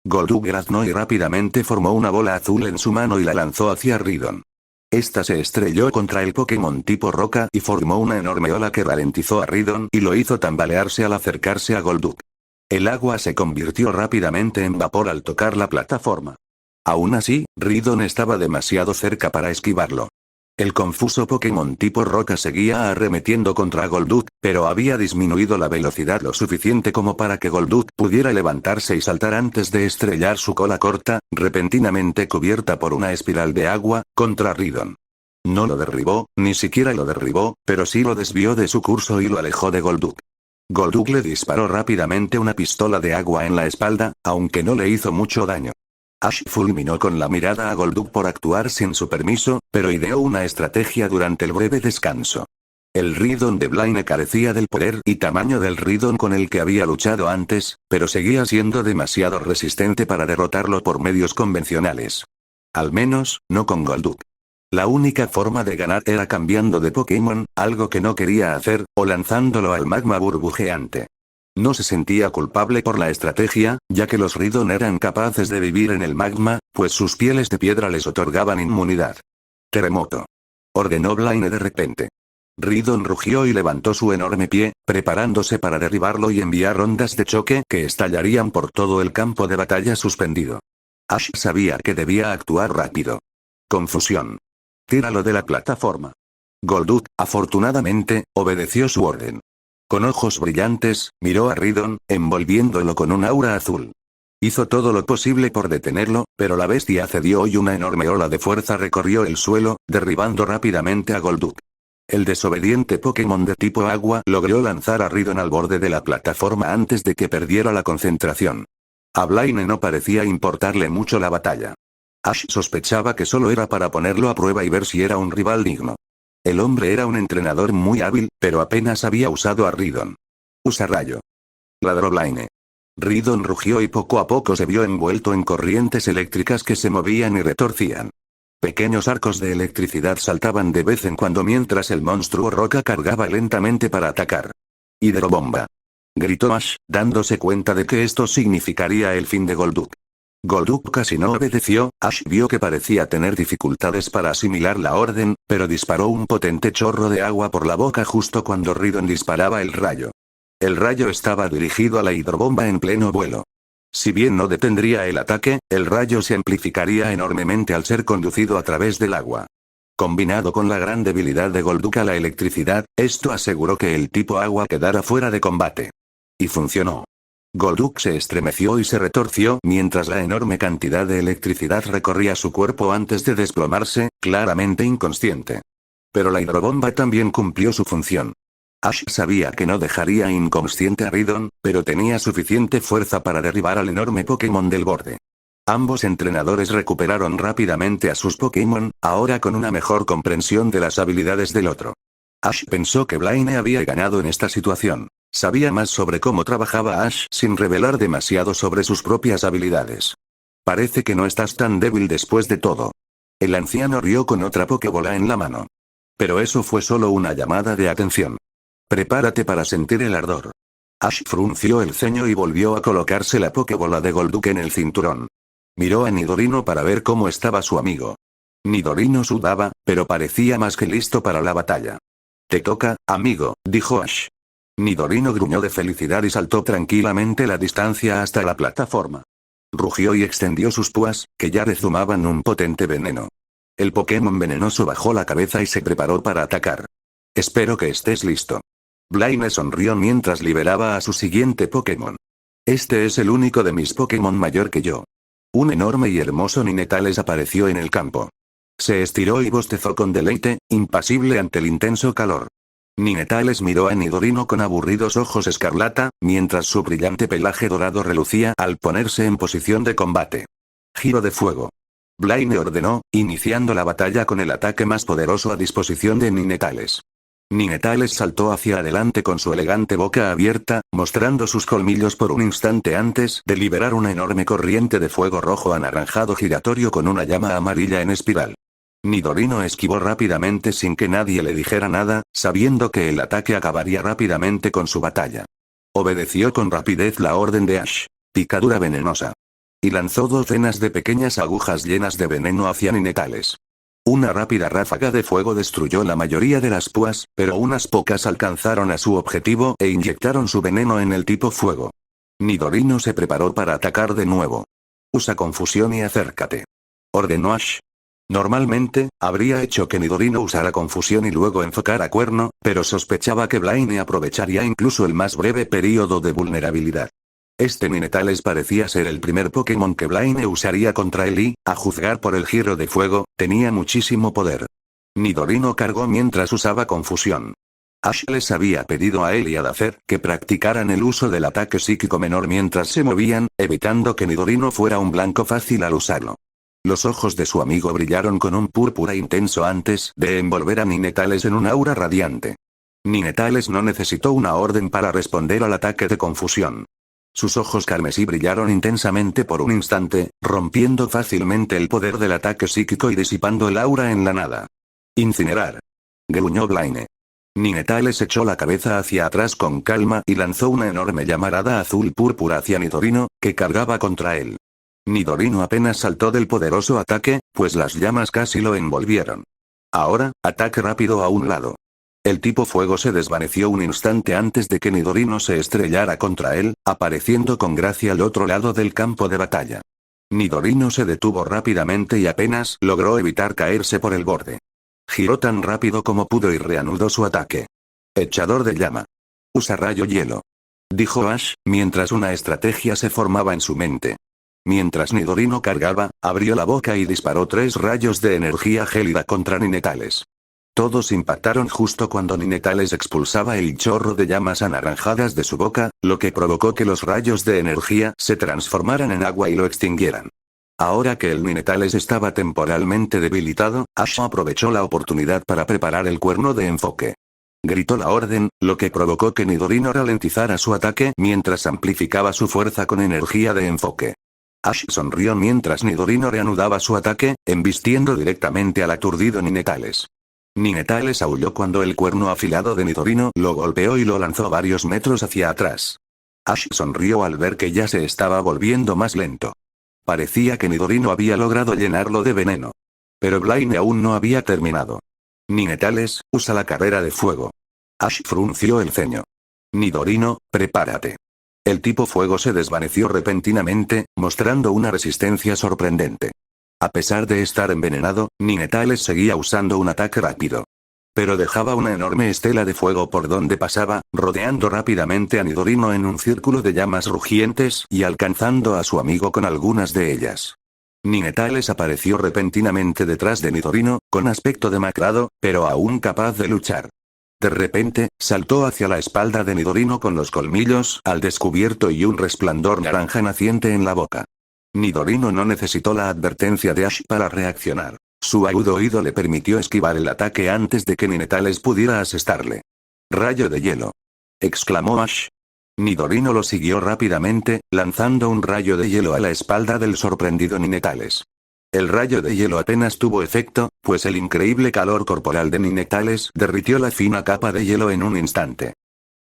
Golduck graznó y rápidamente formó una bola azul en su mano y la lanzó hacia Ridon. Esta se estrelló contra el Pokémon tipo roca y formó una enorme ola que ralentizó a Ridon y lo hizo tambalearse al acercarse a Golduck. El agua se convirtió rápidamente en vapor al tocar la plataforma. Aún así, Ridon estaba demasiado cerca para esquivarlo. El confuso Pokémon tipo roca seguía arremetiendo contra Golduck, pero había disminuido la velocidad lo suficiente como para que Golduck pudiera levantarse y saltar antes de estrellar su cola corta, repentinamente cubierta por una espiral de agua, contra Ridon. No lo derribó, ni siquiera lo derribó, pero sí lo desvió de su curso y lo alejó de Golduck. Golduck le disparó rápidamente una pistola de agua en la espalda, aunque no le hizo mucho daño. Ash fulminó con la mirada a Golduck por actuar sin su permiso, pero ideó una estrategia durante el breve descanso. El Ridon de Blaine carecía del poder y tamaño del Ridon con el que había luchado antes, pero seguía siendo demasiado resistente para derrotarlo por medios convencionales. Al menos, no con Golduck. La única forma de ganar era cambiando de Pokémon, algo que no quería hacer, o lanzándolo al magma burbujeante. No se sentía culpable por la estrategia, ya que los Ridon eran capaces de vivir en el magma, pues sus pieles de piedra les otorgaban inmunidad. Terremoto. Ordenó Blaine de repente. Ridon rugió y levantó su enorme pie, preparándose para derribarlo y enviar ondas de choque que estallarían por todo el campo de batalla suspendido. Ash sabía que debía actuar rápido. Confusión. Tíralo de la plataforma. Golduck, afortunadamente, obedeció su orden. Con ojos brillantes, miró a Ridon, envolviéndolo con un aura azul. Hizo todo lo posible por detenerlo, pero la bestia cedió y una enorme ola de fuerza recorrió el suelo, derribando rápidamente a Golduck. El desobediente Pokémon de tipo agua logró lanzar a Ridon al borde de la plataforma antes de que perdiera la concentración. A Blaine no parecía importarle mucho la batalla. Ash sospechaba que solo era para ponerlo a prueba y ver si era un rival digno. El hombre era un entrenador muy hábil, pero apenas había usado a Ridon. Usa rayo. Ladró Blaine. Ridon rugió y poco a poco se vio envuelto en corrientes eléctricas que se movían y retorcían. Pequeños arcos de electricidad saltaban de vez en cuando mientras el monstruo roca cargaba lentamente para atacar. Hidrobomba. Gritó Ash, dándose cuenta de que esto significaría el fin de Golduck. Golduck casi no obedeció. Ash vio que parecía tener dificultades para asimilar la orden, pero disparó un potente chorro de agua por la boca justo cuando Ridon disparaba el rayo. El rayo estaba dirigido a la hidrobomba en pleno vuelo. Si bien no detendría el ataque, el rayo se amplificaría enormemente al ser conducido a través del agua. Combinado con la gran debilidad de Golduck a la electricidad, esto aseguró que el tipo agua quedara fuera de combate. Y funcionó. Golduck se estremeció y se retorció mientras la enorme cantidad de electricidad recorría su cuerpo antes de desplomarse, claramente inconsciente. Pero la hidrobomba también cumplió su función. Ash sabía que no dejaría inconsciente a Ridon, pero tenía suficiente fuerza para derribar al enorme Pokémon del borde. Ambos entrenadores recuperaron rápidamente a sus Pokémon, ahora con una mejor comprensión de las habilidades del otro. Ash pensó que Blaine había ganado en esta situación. Sabía más sobre cómo trabajaba Ash sin revelar demasiado sobre sus propias habilidades. Parece que no estás tan débil después de todo. El anciano rió con otra Pokébola en la mano. Pero eso fue solo una llamada de atención. Prepárate para sentir el ardor. Ash frunció el ceño y volvió a colocarse la Pokébola de Golduck en el cinturón. Miró a Nidorino para ver cómo estaba su amigo. Nidorino sudaba, pero parecía más que listo para la batalla. Te toca, amigo, dijo Ash. Nidorino gruñó de felicidad y saltó tranquilamente la distancia hasta la plataforma. Rugió y extendió sus púas, que ya rezumaban un potente veneno. El Pokémon venenoso bajó la cabeza y se preparó para atacar. Espero que estés listo. Blaine sonrió mientras liberaba a su siguiente Pokémon. Este es el único de mis Pokémon mayor que yo. Un enorme y hermoso Ninetales apareció en el campo. Se estiró y bostezó con deleite, impasible ante el intenso calor. Ninetales miró a Nidorino con aburridos ojos escarlata, mientras su brillante pelaje dorado relucía al ponerse en posición de combate. Giro de fuego. Blaine ordenó, iniciando la batalla con el ataque más poderoso a disposición de Ninetales. Ninetales saltó hacia adelante con su elegante boca abierta, mostrando sus colmillos por un instante antes de liberar una enorme corriente de fuego rojo anaranjado giratorio con una llama amarilla en espiral. Nidorino esquivó rápidamente sin que nadie le dijera nada, sabiendo que el ataque acabaría rápidamente con su batalla. Obedeció con rapidez la orden de Ash. Picadura venenosa. Y lanzó docenas de pequeñas agujas llenas de veneno hacia Ninetales. Una rápida ráfaga de fuego destruyó la mayoría de las púas, pero unas pocas alcanzaron a su objetivo e inyectaron su veneno en el tipo fuego. Nidorino se preparó para atacar de nuevo. Usa confusión y acércate. Ordenó Ash. Normalmente, habría hecho que Nidorino usara confusión y luego enfocara Cuerno, pero sospechaba que Blaine aprovecharía incluso el más breve período de vulnerabilidad. Este Ninetales parecía ser el primer Pokémon que Blaine usaría contra él y, a juzgar por el giro de fuego, tenía muchísimo poder. Nidorino cargó mientras usaba confusión. Ash les había pedido a él y a Dacer que practicaran el uso del ataque psíquico menor mientras se movían, evitando que Nidorino fuera un blanco fácil al usarlo. Los ojos de su amigo brillaron con un púrpura intenso antes de envolver a Ninetales en un aura radiante. Ninetales no necesitó una orden para responder al ataque de confusión. Sus ojos carmesí brillaron intensamente por un instante, rompiendo fácilmente el poder del ataque psíquico y disipando el aura en la nada. Incinerar. Gruñó Blaine. Ninetales echó la cabeza hacia atrás con calma y lanzó una enorme llamarada azul púrpura hacia Nidorino, que cargaba contra él. Nidorino apenas saltó del poderoso ataque, pues las llamas casi lo envolvieron. Ahora, ataque rápido a un lado. El tipo fuego se desvaneció un instante antes de que Nidorino se estrellara contra él, apareciendo con gracia al otro lado del campo de batalla. Nidorino se detuvo rápidamente y apenas logró evitar caerse por el borde. Giró tan rápido como pudo y reanudó su ataque. Echador de llama. Usa rayo hielo. Dijo Ash, mientras una estrategia se formaba en su mente. Mientras Nidorino cargaba, abrió la boca y disparó 3 rayos de energía gélida contra Ninetales. Todos impactaron justo cuando Ninetales expulsaba el chorro de llamas anaranjadas de su boca, lo que provocó que los rayos de energía se transformaran en agua y lo extinguieran. Ahora que el Ninetales estaba temporalmente debilitado, Ash aprovechó la oportunidad para preparar el cuerno de enfoque. Gritó la orden, lo que provocó que Nidorino ralentizara su ataque mientras amplificaba su fuerza con energía de enfoque. Ash sonrió mientras Nidorino reanudaba su ataque, embistiendo directamente al aturdido Ninetales. Ninetales aulló cuando el cuerno afilado de Nidorino lo golpeó y lo lanzó varios metros hacia atrás. Ash sonrió al ver que ya se estaba volviendo más lento. Parecía que Nidorino había logrado llenarlo de veneno. Pero Blaine aún no había terminado. Ninetales, usa la carrera de fuego. Ash frunció el ceño. Nidorino, prepárate. El tipo fuego se desvaneció repentinamente, mostrando una resistencia sorprendente. A pesar de estar envenenado, Ninetales seguía usando un ataque rápido. Pero dejaba una enorme estela de fuego por donde pasaba, rodeando rápidamente a Nidorino en un círculo de llamas rugientes y alcanzando a su amigo con algunas de ellas. Ninetales apareció repentinamente detrás de Nidorino, con aspecto demacrado, pero aún capaz de luchar. De repente, saltó hacia la espalda de Nidorino con los colmillos al descubierto y un resplandor naranja naciente en la boca. Nidorino no necesitó la advertencia de Ash para reaccionar. Su agudo oído le permitió esquivar el ataque antes de que Ninetales pudiera asestarle. «Rayo de hielo», exclamó Ash. Nidorino lo siguió rápidamente, lanzando un rayo de hielo a la espalda del sorprendido Ninetales. El rayo de hielo apenas tuvo efecto, pues el increíble calor corporal de Ninetales derritió la fina capa de hielo en un instante.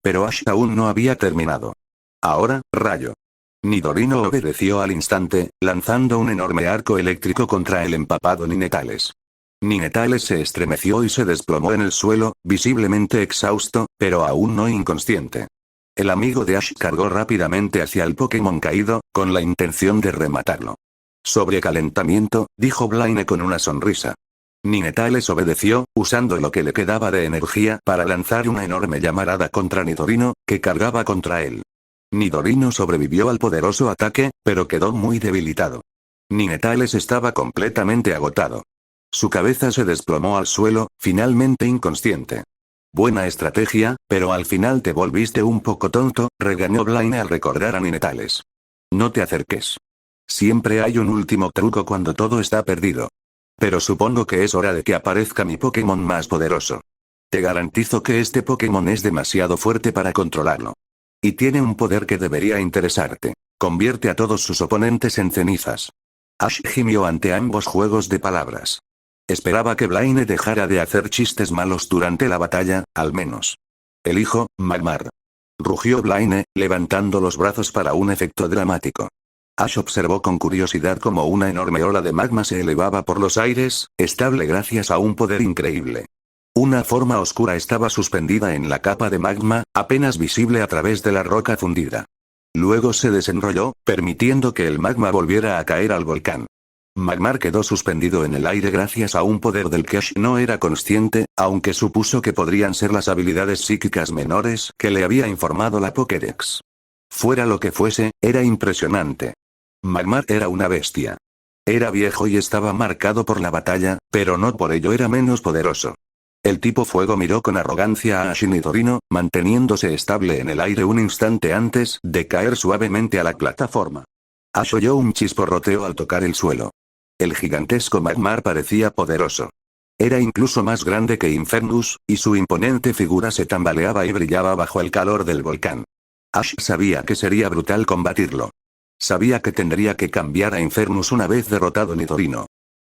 Pero Ash aún no había terminado. Ahora, rayo. Nidorino obedeció al instante, lanzando un enorme arco eléctrico contra el empapado Ninetales. Ninetales se estremeció y se desplomó en el suelo, visiblemente exhausto, pero aún no inconsciente. El amigo de Ash cargó rápidamente hacia el Pokémon caído, con la intención de rematarlo. Sobrecalentamiento, dijo Blaine con una sonrisa. Ninetales obedeció, usando lo que le quedaba de energía para lanzar una enorme llamarada contra Nidorino, que cargaba contra él. Nidorino sobrevivió al poderoso ataque, pero quedó muy debilitado. Ninetales estaba completamente agotado. Su cabeza se desplomó al suelo, finalmente inconsciente. Buena estrategia, pero al final te volviste un poco tonto, regañó Blaine al recordar a Ninetales. No te acerques. Siempre hay un último truco cuando todo está perdido. Pero supongo que es hora de que aparezca mi Pokémon más poderoso. Te garantizo que este Pokémon es demasiado fuerte para controlarlo. Y tiene un poder que debería interesarte. Convierte a todos sus oponentes en cenizas. Ash gimió ante ambos juegos de palabras. Esperaba que Blaine dejara de hacer chistes malos durante la batalla, al menos. Elijo, Magmar. Rugió Blaine, levantando los brazos para un efecto dramático. Ash observó con curiosidad cómo una enorme ola de magma se elevaba por los aires, estable gracias a un poder increíble. Una forma oscura estaba suspendida en la capa de magma, apenas visible a través de la roca fundida. Luego se desenrolló, permitiendo que el magma volviera a caer al volcán. Magmar quedó suspendido en el aire gracias a un poder del que Ash no era consciente, aunque supuso que podrían ser las habilidades psíquicas menores que le había informado la Pokédex. Fuera lo que fuese, era impresionante. Magmar era una bestia. Era viejo y estaba marcado por la batalla, pero no por ello era menos poderoso. El tipo fuego miró con arrogancia a Ash y Nidorino, manteniéndose estable en el aire un instante antes de caer suavemente a la plataforma. Ash oyó un chisporroteo al tocar el suelo. El gigantesco Magmar parecía poderoso. Era incluso más grande que Infernus, y su imponente figura se tambaleaba y brillaba bajo el calor del volcán. Ash sabía que sería brutal combatirlo. Sabía que tendría que cambiar a Infernus una vez derrotado Nidorino.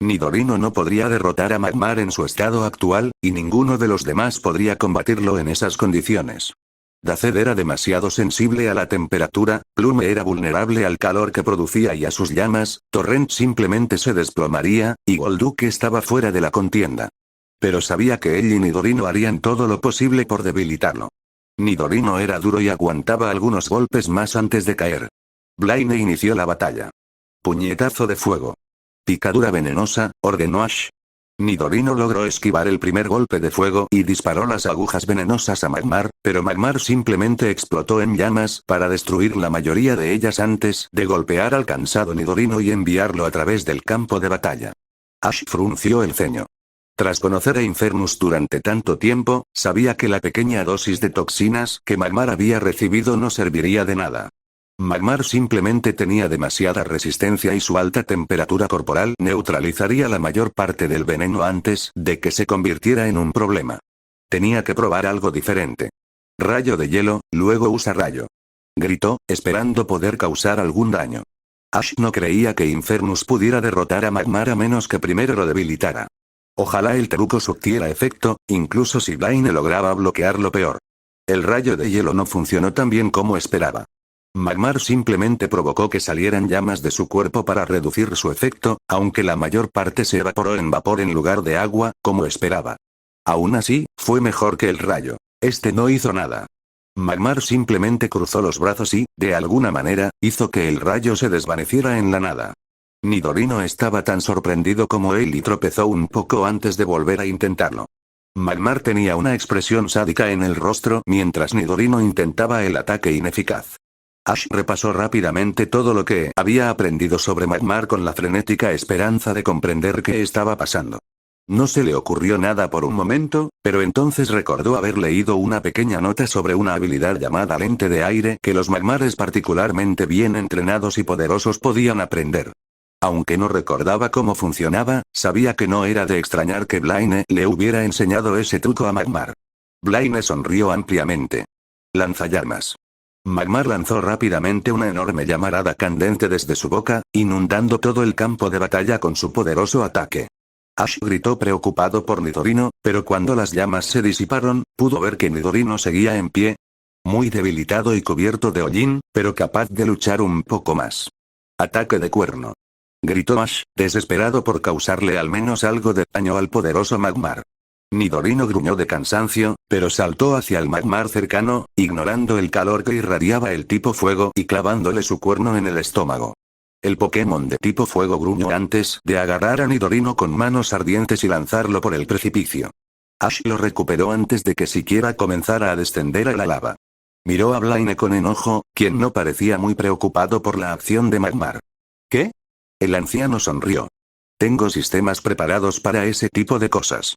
Nidorino no podría derrotar a Magmar en su estado actual, y ninguno de los demás podría combatirlo en esas condiciones. Daced era demasiado sensible a la temperatura, Plume era vulnerable al calor que producía y a sus llamas, Torrent simplemente se desplomaría, y Golduck estaba fuera de la contienda. Pero sabía que él y Nidorino harían todo lo posible por debilitarlo. Nidorino era duro y aguantaba algunos golpes más antes de caer. Blaine inició la batalla. Puñetazo de fuego. Picadura venenosa, ordenó Ash. Nidorino logró esquivar el primer golpe de fuego y disparó las agujas venenosas a Magmar, pero Magmar simplemente explotó en llamas para destruir la mayoría de ellas antes de golpear al cansado Nidorino y enviarlo a través del campo de batalla. Ash frunció el ceño. Tras conocer a Infernus durante tanto tiempo, sabía que la pequeña dosis de toxinas que Magmar había recibido no serviría de nada. Magmar simplemente tenía demasiada resistencia y su alta temperatura corporal neutralizaría la mayor parte del veneno antes de que se convirtiera en un problema. Tenía que probar algo diferente. Rayo de hielo, luego usa rayo. Gritó, esperando poder causar algún daño. Ash no creía que Infernus pudiera derrotar a Magmar a menos que primero lo debilitara. Ojalá el truco surtiera efecto, incluso si Blaine lograba bloquearlo peor. El rayo de hielo no funcionó tan bien como esperaba. Magmar simplemente provocó que salieran llamas de su cuerpo para reducir su efecto, aunque la mayor parte se evaporó en vapor en lugar de agua, como esperaba. Aún así, fue mejor que el rayo. Este no hizo nada. Magmar simplemente cruzó los brazos y, de alguna manera, hizo que el rayo se desvaneciera en la nada. Nidorino estaba tan sorprendido como él y tropezó un poco antes de volver a intentarlo. Magmar tenía una expresión sádica en el rostro mientras Nidorino intentaba el ataque ineficaz. Ash repasó rápidamente todo lo que había aprendido sobre Magmar con la frenética esperanza de comprender qué estaba pasando. No se le ocurrió nada por un momento, pero entonces recordó haber leído una pequeña nota sobre una habilidad llamada lente de aire que los Magmares particularmente bien entrenados y poderosos podían aprender. Aunque no recordaba cómo funcionaba, sabía que no era de extrañar que Blaine le hubiera enseñado ese truco a Magmar. Blaine sonrió ampliamente. Lanzallamas. Magmar lanzó rápidamente una enorme llamarada candente desde su boca, inundando todo el campo de batalla con su poderoso ataque. Ash gritó preocupado por Nidorino, pero cuando las llamas se disiparon, pudo ver que Nidorino seguía en pie. Muy debilitado y cubierto de hollín, pero capaz de luchar un poco más. Ataque de cuerno. Gritó Ash, desesperado por causarle al menos algo de daño al poderoso Magmar. Nidorino gruñó de cansancio, pero saltó hacia el Magmar cercano, ignorando el calor que irradiaba el tipo fuego y clavándole su cuerno en el estómago. El Pokémon de tipo fuego gruñó antes de agarrar a Nidorino con manos ardientes y lanzarlo por el precipicio. Ash lo recuperó antes de que siquiera comenzara a descender a la lava. Miró a Blaine con enojo, quien no parecía muy preocupado por la acción de Magmar. ¿Qué? El anciano sonrió. Tengo sistemas preparados para ese tipo de cosas.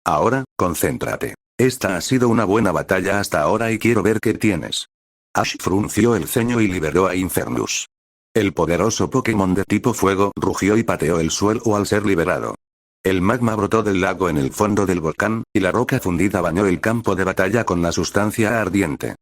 Ahora, concéntrate. Esta ha sido una buena batalla hasta ahora y quiero ver qué tienes. Ash frunció el ceño y liberó a Infernus. El poderoso Pokémon de tipo fuego rugió y pateó el suelo al ser liberado. El magma brotó del lago en el fondo del volcán, y la roca fundida bañó el campo de batalla con la sustancia ardiente.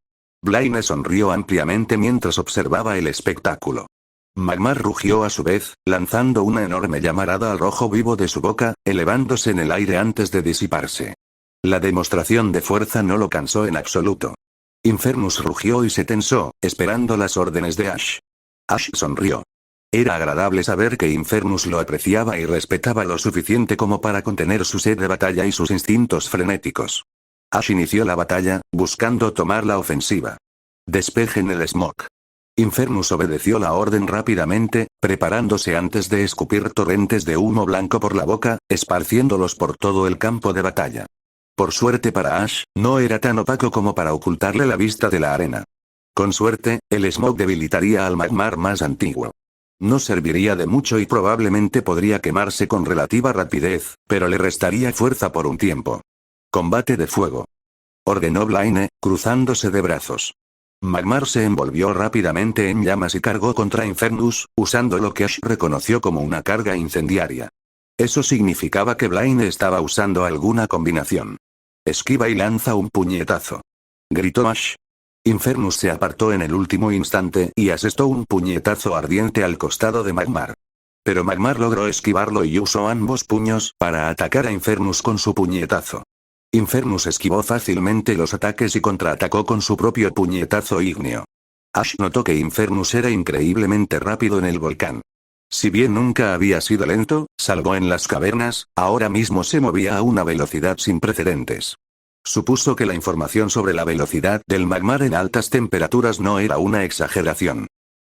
Blaine sonrió ampliamente mientras observaba el espectáculo. Magmar rugió a su vez, lanzando una enorme llamarada al rojo vivo de su boca, elevándose en el aire antes de disiparse. La demostración de fuerza no lo cansó en absoluto. Infernus rugió y se tensó, esperando las órdenes de Ash. Ash sonrió. Era agradable saber que Infernus lo apreciaba y respetaba lo suficiente como para contener su sed de batalla y sus instintos frenéticos. Ash inició la batalla, buscando tomar la ofensiva. Despejen el smog. Infernus obedeció la orden rápidamente, preparándose antes de escupir torrentes de humo blanco por la boca, esparciéndolos por todo el campo de batalla. Por suerte para Ash, no era tan opaco como para ocultarle la vista de la arena. Con suerte, el smog debilitaría al magmar más antiguo. No serviría de mucho y probablemente podría quemarse con relativa rapidez, pero le restaría fuerza por un tiempo. Combate de fuego. Ordenó Blaine, cruzándose de brazos. Magmar se envolvió rápidamente en llamas y cargó contra Infernus, usando lo que Ash reconoció como una carga incendiaria. Eso significaba que Blaine estaba usando alguna combinación. Esquiva y lanza un puñetazo. Gritó Ash. Infernus se apartó en el último instante y asestó un puñetazo ardiente al costado de Magmar. Pero Magmar logró esquivarlo y usó ambos puños para atacar a Infernus con su puñetazo. Infernus esquivó fácilmente los ataques y contraatacó con su propio puñetazo ígneo. Ash notó que Infernus era increíblemente rápido en el volcán. Si bien nunca había sido lento, salvo en las cavernas, ahora mismo se movía a una velocidad sin precedentes. Supuso que la información sobre la velocidad del magmar en altas temperaturas no era una exageración.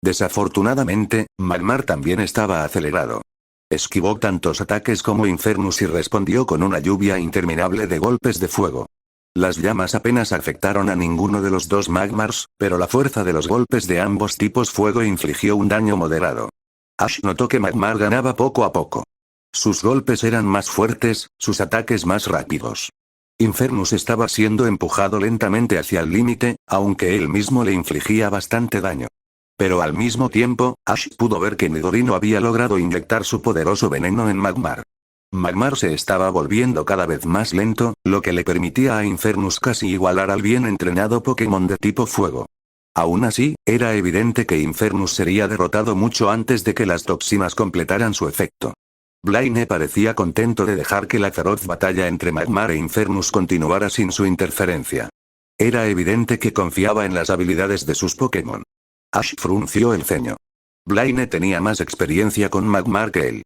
Desafortunadamente, Magmar también estaba acelerado. Esquivó tantos ataques como Infernus y respondió con una lluvia interminable de golpes de fuego. Las llamas apenas afectaron a ninguno de los dos magmars, pero la fuerza de los golpes de ambos tipos fuego infligió un daño moderado. Ash notó que Magmar ganaba poco a poco. Sus golpes eran más fuertes, sus ataques más rápidos. Infernus estaba siendo empujado lentamente hacia el límite, aunque él mismo le infligía bastante daño. Pero al mismo tiempo, Ash pudo ver que Nidorino había logrado inyectar su poderoso veneno en Magmar. Magmar se estaba volviendo cada vez más lento, lo que le permitía a Infernus casi igualar al bien entrenado Pokémon de tipo fuego. Aún así, era evidente que Infernus sería derrotado mucho antes de que las toxinas completaran su efecto. Blaine parecía contento de dejar que la feroz batalla entre Magmar e Infernus continuara sin su interferencia. Era evidente que confiaba en las habilidades de sus Pokémon. Ash frunció el ceño. Blaine tenía más experiencia con Magmar que él.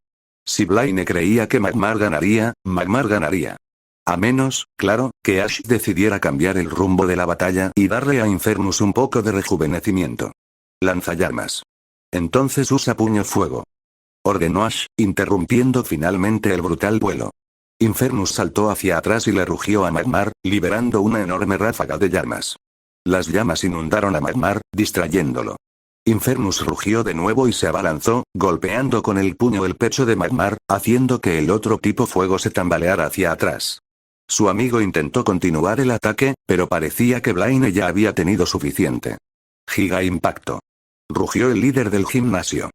Si Blaine creía que Magmar ganaría, Magmar ganaría. A menos, claro, que Ash decidiera cambiar el rumbo de la batalla y darle a Infernus un poco de rejuvenecimiento. Lanzallamas. Entonces usa puño fuego. Ordenó Ash, interrumpiendo finalmente el brutal vuelo. Infernus saltó hacia atrás y le rugió a Magmar, liberando una enorme ráfaga de llamas. Las llamas inundaron a Magmar, distrayéndolo. Infernus rugió de nuevo y se abalanzó, golpeando con el puño el pecho de Magmar, haciendo que el otro tipo fuego se tambaleara hacia atrás. Su amigo intentó continuar el ataque, pero parecía que Blaine ya había tenido suficiente. Giga impacto. Rugió el líder del gimnasio.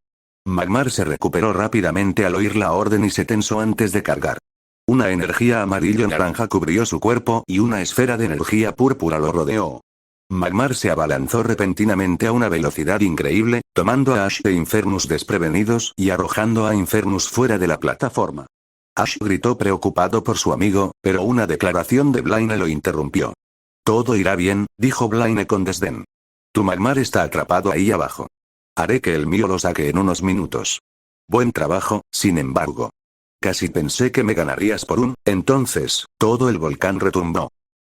Magmar se recuperó rápidamente al oír la orden y se tensó antes de cargar. Una energía amarillo-naranja cubrió su cuerpo y una esfera de energía púrpura lo rodeó. Magmar se abalanzó repentinamente a una velocidad increíble, tomando a Ash e Infernus desprevenidos y arrojando a Infernus fuera de la plataforma. Ash gritó preocupado por su amigo, pero una declaración de Blaine lo interrumpió. Todo irá bien, dijo Blaine con desdén. Tu Magmar está atrapado ahí abajo. Haré que el mío lo saque en unos minutos. Buen trabajo, sin embargo. Casi pensé que me ganarías por un, entonces, todo el volcán retumbó.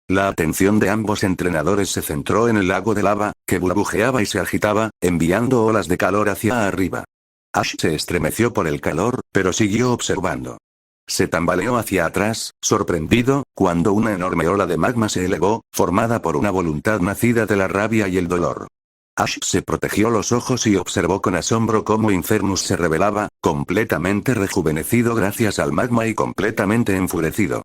La atención de ambos entrenadores se centró en el lago de lava, que burbujeaba y se agitaba, enviando olas de calor hacia arriba. Ash se estremeció por el calor, pero siguió observando. Se tambaleó hacia atrás, sorprendido, cuando una enorme ola de magma se elevó, formada por una voluntad nacida de la rabia y el dolor. Ash se protegió los ojos y observó con asombro cómo Infernus se revelaba, completamente rejuvenecido gracias al magma y completamente enfurecido.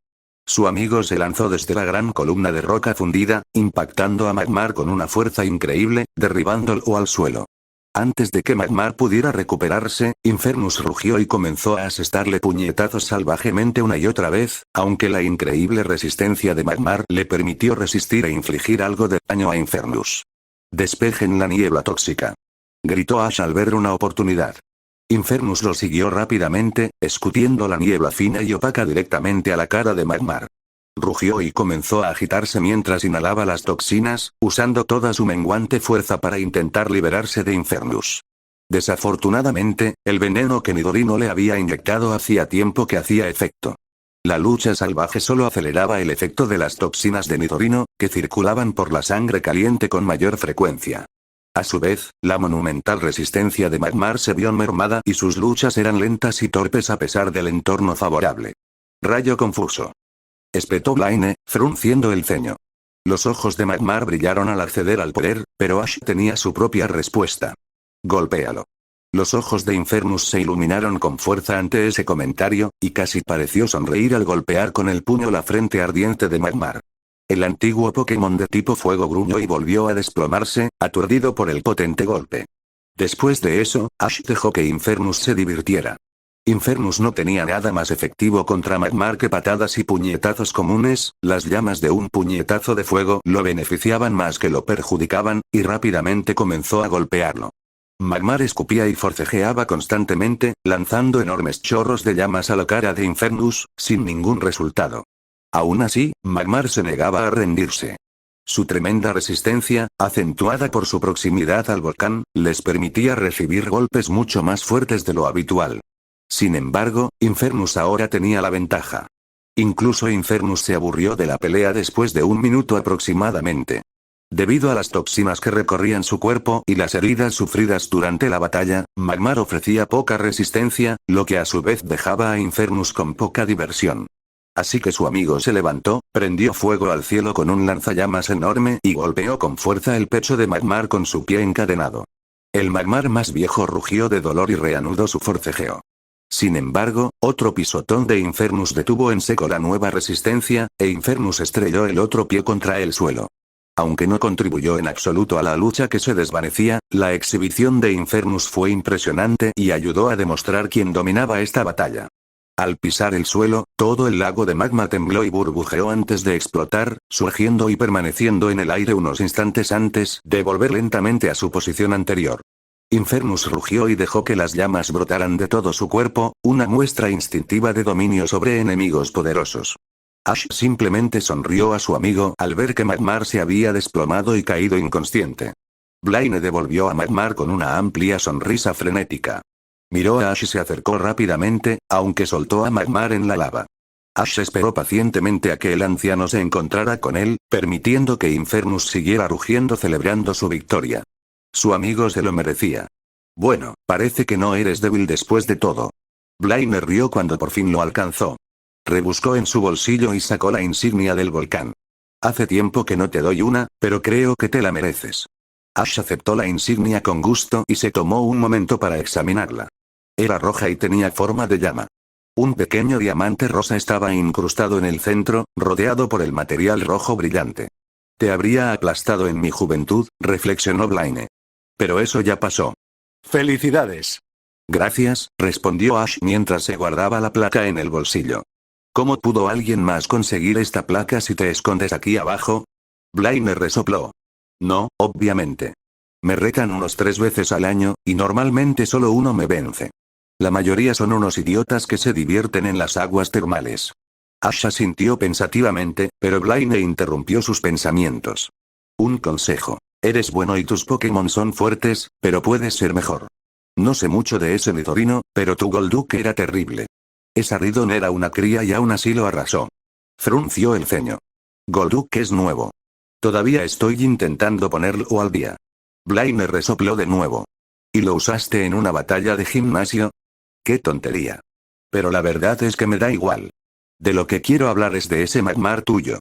Su amigo se lanzó desde la gran columna de roca fundida, impactando a Magmar con una fuerza increíble, derribándolo al suelo. Antes de que Magmar pudiera recuperarse, Infernus rugió y comenzó a asestarle puñetazos salvajemente una y otra vez, aunque la increíble resistencia de Magmar le permitió resistir e infligir algo de daño a Infernus. Despejen la niebla tóxica. Gritó Ash al ver una oportunidad. Infernus lo siguió rápidamente, escupiendo la niebla fina y opaca directamente a la cara de Magmar. Rugió y comenzó a agitarse mientras inhalaba las toxinas, usando toda su menguante fuerza para intentar liberarse de Infernus. Desafortunadamente, el veneno que Nidorino le había inyectado hacía tiempo que hacía efecto. La lucha salvaje solo aceleraba el efecto de las toxinas de Nidorino, que circulaban por la sangre caliente con mayor frecuencia. A su vez, la monumental resistencia de Magmar se vio mermada y sus luchas eran lentas y torpes a pesar del entorno favorable. Rayo confuso. Espetó Blaine, frunciendo el ceño. Los ojos de Magmar brillaron al acceder al poder, pero Ash tenía su propia respuesta. Golpéalo. Los ojos de Infernus se iluminaron con fuerza ante ese comentario, y casi pareció sonreír al golpear con el puño la frente ardiente de Magmar. El antiguo Pokémon de tipo fuego gruñó y volvió a desplomarse, aturdido por el potente golpe. Después de eso, Ash dejó que Infernus se divirtiera. Infernus no tenía nada más efectivo contra Magmar que patadas y puñetazos comunes, las llamas de un puñetazo de fuego lo beneficiaban más que lo perjudicaban, y rápidamente comenzó a golpearlo. Magmar escupía y forcejeaba constantemente, lanzando enormes chorros de llamas a la cara de Infernus, sin ningún resultado. Aún así, Magmar se negaba a rendirse. Su tremenda resistencia, acentuada por su proximidad al volcán, les permitía recibir golpes mucho más fuertes de lo habitual. Sin embargo, Infernus ahora tenía la ventaja. Incluso Infernus se aburrió de la pelea después de 1 minuto aproximadamente. Debido a las toxinas que recorrían su cuerpo y las heridas sufridas durante la batalla, Magmar ofrecía poca resistencia, lo que a su vez dejaba a Infernus con poca diversión. Así que su amigo se levantó, prendió fuego al cielo con un lanzallamas enorme y golpeó con fuerza el pecho de Magmar con su pie encadenado. El Magmar más viejo rugió de dolor y reanudó su forcejeo. Sin embargo, otro pisotón de Infernus detuvo en seco la nueva resistencia, e Infernus estrelló el otro pie contra el suelo. Aunque no contribuyó en absoluto a la lucha que se desvanecía, la exhibición de Infernus fue impresionante y ayudó a demostrar quién dominaba esta batalla. Al pisar el suelo, todo el lago de magma tembló y burbujeó antes de explotar, surgiendo y permaneciendo en el aire unos instantes antes de volver lentamente a su posición anterior. Infernus rugió y dejó que las llamas brotaran de todo su cuerpo, una muestra instintiva de dominio sobre enemigos poderosos. Ash simplemente sonrió a su amigo al ver que Magmar se había desplomado y caído inconsciente. Blaine devolvió a Magmar con una amplia sonrisa frenética. Miró a Ash y se acercó rápidamente, aunque soltó a Magmar en la lava. Ash esperó pacientemente a que el anciano se encontrara con él, permitiendo que Infernus siguiera rugiendo celebrando su victoria. Su amigo se lo merecía. Bueno, parece que no eres débil después de todo. Blaine rió cuando por fin lo alcanzó. Rebuscó en su bolsillo y sacó la insignia del volcán. Hace tiempo que no te doy una, pero creo que te la mereces. Ash aceptó la insignia con gusto y se tomó un momento para examinarla. Era roja y tenía forma de llama. Un pequeño diamante rosa estaba incrustado en el centro, rodeado por el material rojo brillante. Te habría aplastado en mi juventud, reflexionó Blaine. Pero eso ya pasó. ¡Felicidades! Gracias, respondió Ash mientras se guardaba la placa en el bolsillo. ¿Cómo pudo alguien más conseguir esta placa si te escondes aquí abajo? Blaine resopló. No, obviamente. Me retan unos 3 veces al año, y normalmente solo uno me vence. La mayoría son unos idiotas que se divierten en las aguas termales. Ash asintió pensativamente, pero Blaine interrumpió sus pensamientos. Un consejo. Eres bueno y tus Pokémon son fuertes, pero puedes ser mejor. No sé mucho de ese Nidorino, pero tu Golduck era terrible. Esa Ridon era una cría y aún así lo arrasó. Frunció el ceño. Golduck es nuevo. Todavía estoy intentando ponerlo al día. Blaine resopló de nuevo. ¿Y lo usaste en una batalla de gimnasio? ¡Qué tontería! Pero la verdad es que me da igual. De lo que quiero hablar es de ese Magmar tuyo.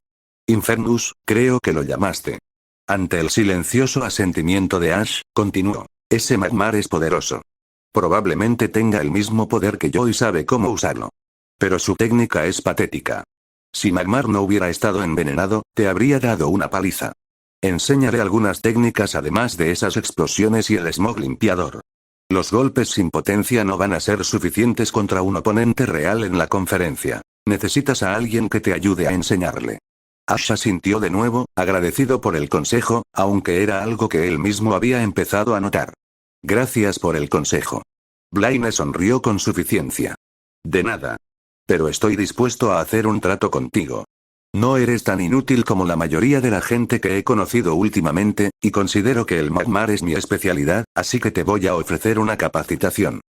Infernus, creo que lo llamaste. Ante el silencioso asentimiento de Ash, continuó. Ese Magmar es poderoso. Probablemente tenga el mismo poder que yo y sabe cómo usarlo. Pero su técnica es patética. Si Magmar no hubiera estado envenenado, te habría dado una paliza. Enseñaré algunas técnicas además de esas explosiones y el smog limpiador. Los golpes sin potencia no van a ser suficientes contra un oponente real en la conferencia. Necesitas a alguien que te ayude a enseñarle. Ash asintió de nuevo, agradecido por el consejo, aunque era algo que él mismo había empezado a notar. Gracias por el consejo. Blaine sonrió con suficiencia. De nada. Pero estoy dispuesto a hacer un trato contigo. No eres tan inútil como la mayoría de la gente que he conocido últimamente, y considero que el magmar es mi especialidad, así que te voy a ofrecer una capacitación.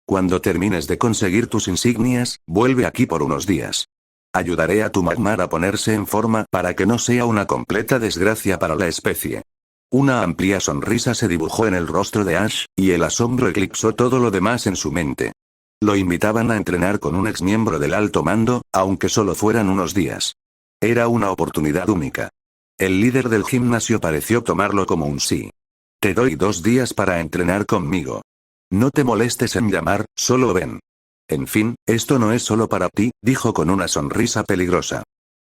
Cuando termines de conseguir tus insignias, vuelve aquí por unos días. Ayudaré a tu magmar a ponerse en forma para que no sea una completa desgracia para la especie. Una amplia sonrisa se dibujó en el rostro de Ash, y el asombro eclipsó todo lo demás en su mente. Lo invitaban a entrenar con un exmiembro del alto mando, aunque solo fueran unos días. Era una oportunidad única. El líder del gimnasio pareció tomarlo como un sí. Te doy 2 días para entrenar conmigo. No te molestes en llamar, solo ven. En fin, esto no es solo para ti, dijo con una sonrisa peligrosa.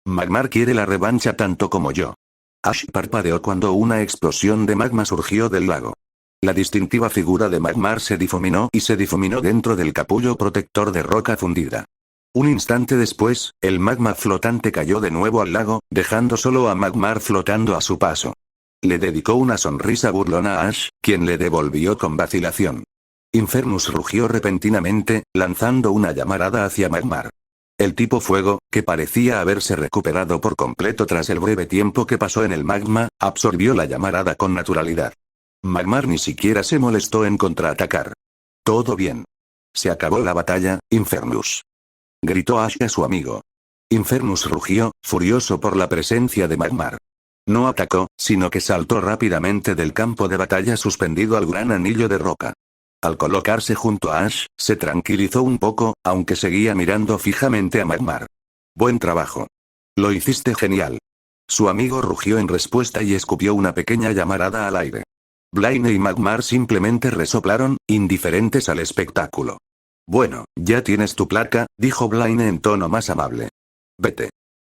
Magmar quiere la revancha tanto como yo. Ash parpadeó cuando una explosión de magma surgió del lago. La distintiva figura de Magmar se difuminó y se difuminó dentro del capullo protector de roca fundida. Un instante después, el magma flotante cayó de nuevo al lago, dejando solo a Magmar flotando a su paso. Le dedicó una sonrisa burlona a Ash, quien le devolvió con vacilación. Infernus rugió repentinamente, lanzando una llamarada hacia Magmar. El tipo fuego, que parecía haberse recuperado por completo tras el breve tiempo que pasó en el magma, absorbió la llamarada con naturalidad. Magmar ni siquiera se molestó en contraatacar. Todo bien. Se acabó la batalla, Infernus. Gritó Ash a su amigo. Infernus rugió, furioso por la presencia de Magmar. No atacó, sino que saltó rápidamente del campo de batalla suspendido al gran anillo de roca. Al colocarse junto a Ash, se tranquilizó un poco, aunque seguía mirando fijamente a Magmar. Buen trabajo. Lo hiciste genial. Su amigo rugió en respuesta y escupió una pequeña llamarada al aire. Blaine y Magmar simplemente resoplaron, indiferentes al espectáculo. Bueno, ya tienes tu placa, dijo Blaine en tono más amable. Vete.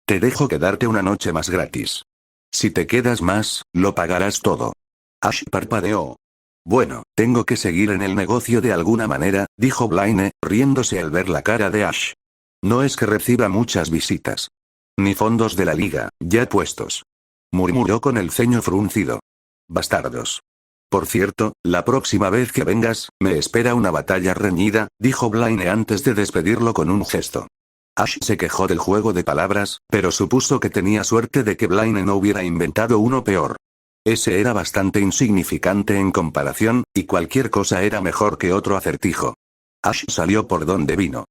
Te dejo quedarte una noche más gratis. Si te quedas más, lo pagarás todo. Ash parpadeó. Bueno, tengo que seguir en el negocio de alguna manera, dijo Blaine, riéndose al ver la cara de Ash. No es que reciba muchas visitas. Ni fondos de la liga, ya puestos. Murmuró con el ceño fruncido. Bastardos. Por cierto, la próxima vez que vengas, me espera una batalla reñida, dijo Blaine antes de despedirlo con un gesto. Ash se quejó del juego de palabras, pero supuso que tenía suerte de que Blaine no hubiera inventado uno peor. Ese era bastante insignificante en comparación, y cualquier cosa era mejor que otro acertijo. Ash salió por donde vino.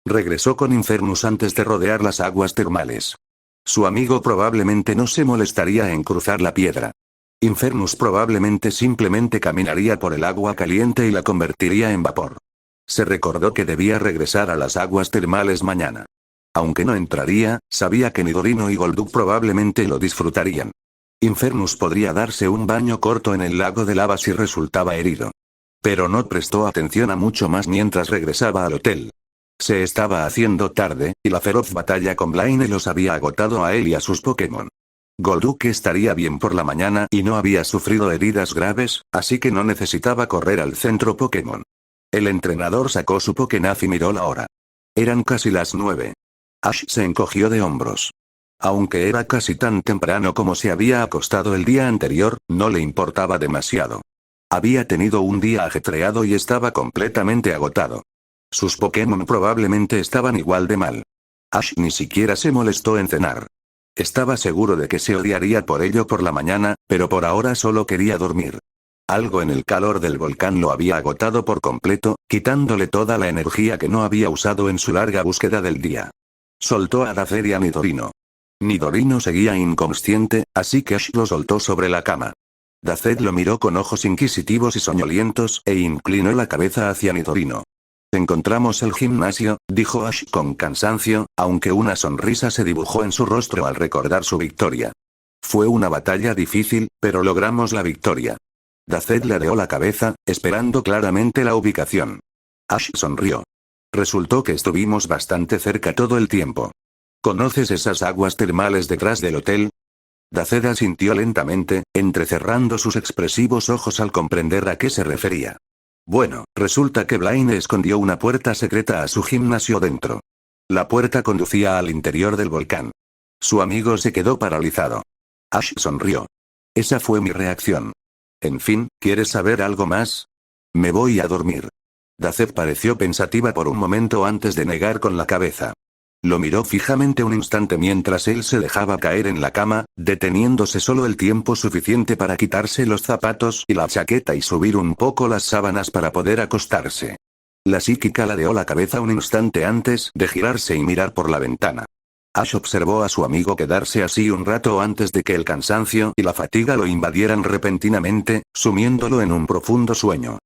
Regresó con Infernus antes de rodear las aguas termales. Su amigo probablemente no se molestaría en cruzar la piedra. Infernus probablemente simplemente caminaría por el agua caliente y la convertiría en vapor. Se recordó que debía regresar a las aguas termales mañana. Aunque no entraría, sabía que Nidorino y Golduck probablemente lo disfrutarían. Infernus podría darse un baño corto en el lago de lava si resultaba herido. Pero no prestó atención a mucho más mientras regresaba al hotel. Se estaba haciendo tarde, y la feroz batalla con Blaine los había agotado a él y a sus Pokémon. Golduck estaría bien por la mañana y no había sufrido heridas graves, así que no necesitaba correr al centro Pokémon. El entrenador sacó su Pokénaf y miró la hora. Eran casi las 9. Ash se encogió de hombros. Aunque era casi tan temprano como se había acostado el día anterior, no le importaba demasiado. Había tenido un día ajetreado y estaba completamente agotado. Sus Pokémon probablemente estaban igual de mal. Ash ni siquiera se molestó en cenar. Estaba seguro de que se odiaría por ello por la mañana, pero por ahora solo quería dormir. Algo en el calor del volcán lo había agotado por completo, quitándole toda la energía que no había usado en su larga búsqueda del día. Soltó a Daced y a Nidorino. Nidorino seguía inconsciente, así que Ash lo soltó sobre la cama. Daced lo miró con ojos inquisitivos y soñolientos, e inclinó la cabeza hacia Nidorino. Encontramos el gimnasio, dijo Ash con cansancio, aunque una sonrisa se dibujó en su rostro al recordar su victoria. Fue una batalla difícil, pero logramos la victoria. Daced ladeó la cabeza, esperando claramente la ubicación. Ash sonrió. Resultó que estuvimos bastante cerca todo el tiempo. ¿Conoces esas aguas termales detrás del hotel? Daced asintió lentamente, entrecerrando sus expresivos ojos al comprender a qué se refería. Bueno, resulta que Blaine escondió una puerta secreta a su gimnasio dentro. La puerta conducía al interior del volcán. Su amigo se quedó paralizado. Ash sonrió. Esa fue mi reacción. En fin, ¿quieres saber algo más? Me voy a dormir. Daced pareció pensativa por un momento antes de negar con la cabeza. Lo miró fijamente un instante mientras él se dejaba caer en la cama, deteniéndose solo el tiempo suficiente para quitarse los zapatos y la chaqueta y subir un poco las sábanas para poder acostarse. La psíquica ladeó la cabeza un instante antes de girarse y mirar por la ventana. Ash observó a su amigo quedarse así un rato antes de que el cansancio y la fatiga lo invadieran repentinamente, sumiéndolo en un profundo sueño.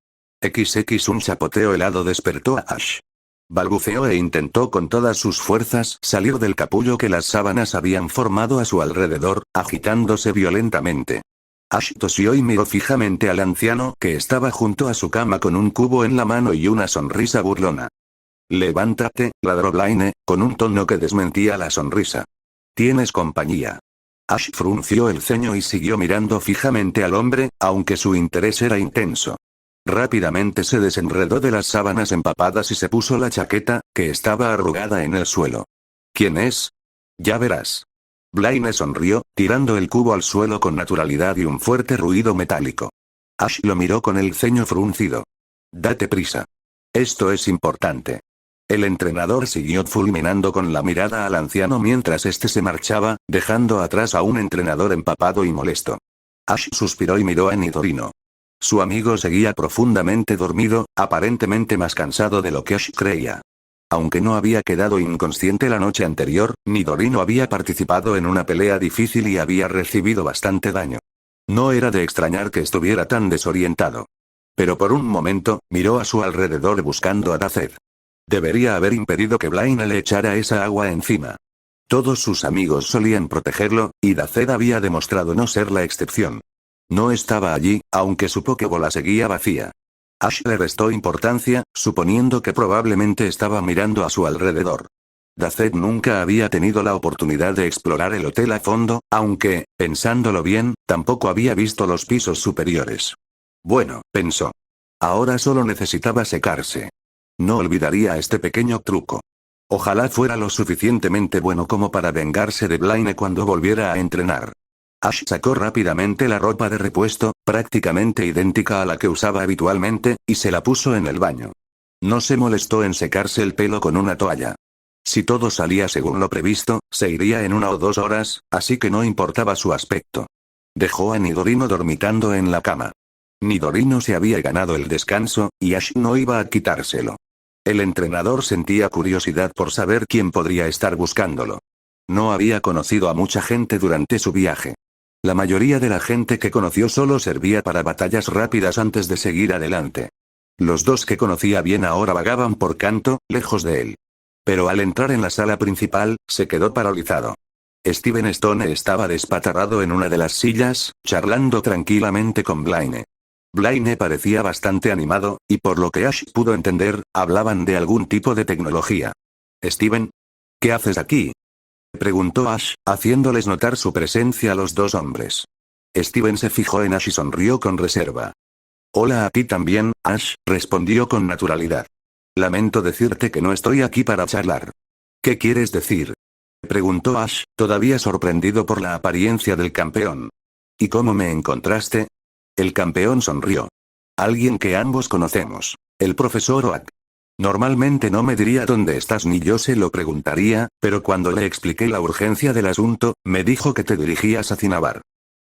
Un chapoteo helado despertó a Ash. Balbuceó e intentó con todas sus fuerzas salir del capullo que las sábanas habían formado a su alrededor, agitándose violentamente. Ash tosió y miró fijamente al anciano que estaba junto a su cama con un cubo en la mano y una sonrisa burlona. Levántate, ladró Blaine, con un tono que desmentía la sonrisa. ¿Tienes compañía? Ash frunció el ceño y siguió mirando fijamente al hombre, aunque su interés era intenso. Rápidamente se desenredó de las sábanas empapadas y se puso la chaqueta, que estaba arrugada en el suelo. ¿Quién es? Ya verás. Blaine sonrió, tirando el cubo al suelo con naturalidad y un fuerte ruido metálico. Ash lo miró con el ceño fruncido. Date prisa. Esto es importante. El entrenador siguió fulminando con la mirada al anciano mientras este se marchaba, dejando atrás a un entrenador empapado y molesto. Ash suspiró y miró a Nidorino. Su amigo seguía profundamente dormido, aparentemente más cansado de lo que Ash creía. Aunque no había quedado inconsciente la noche anterior, Nidorino había participado en una pelea difícil y había recibido bastante daño. No era de extrañar que estuviera tan desorientado. Pero por un momento, miró a su alrededor buscando a Daced. Debería haber impedido que Blaine le echara esa agua encima. Todos sus amigos solían protegerlo, y Daced había demostrado no ser la excepción. No estaba allí, aunque su Pokébola seguía vacía. Ash le restó importancia, suponiendo que probablemente estaba mirando a su alrededor. Daced nunca había tenido la oportunidad de explorar el hotel a fondo, aunque, pensándolo bien, tampoco había visto los pisos superiores. Bueno, pensó. Ahora solo necesitaba secarse. No olvidaría este pequeño truco. Ojalá fuera lo suficientemente bueno como para vengarse de Blaine cuando volviera a entrenar. Ash sacó rápidamente la ropa de repuesto, prácticamente idéntica a la que usaba habitualmente, y se la puso en el baño. No se molestó en secarse el pelo con una toalla. Si todo salía según lo previsto, se iría en 1 o 2 horas, así que no importaba su aspecto. Dejó a Nidorino dormitando en la cama. Nidorino se había ganado el descanso, y Ash no iba a quitárselo. El entrenador sentía curiosidad por saber quién podría estar buscándolo. No había conocido a mucha gente durante su viaje. La mayoría de la gente que conoció solo servía para batallas rápidas antes de seguir adelante. Los dos que conocía bien ahora vagaban por Kanto, lejos de él. Pero al entrar en la sala principal, se quedó paralizado. Steven Stone estaba despatarrado en una de las sillas, charlando tranquilamente con Blaine. Blaine parecía bastante animado, y por lo que Ash pudo entender, hablaban de algún tipo de tecnología. «Steven, ¿qué haces aquí?», preguntó Ash, haciéndoles notar su presencia a los dos hombres. Steven se fijó en Ash y sonrió con reserva. «Hola a ti también, Ash», respondió con naturalidad. «Lamento decirte que no estoy aquí para charlar». «¿Qué quieres decir?», preguntó Ash, todavía sorprendido por la apariencia del campeón. «¿Y cómo me encontraste?». El campeón sonrió. «Alguien que ambos conocemos. El profesor Oak. Normalmente no me diría dónde estás ni yo se lo preguntaría, pero cuando le expliqué la urgencia del asunto, me dijo que te dirigías a Cinnabar.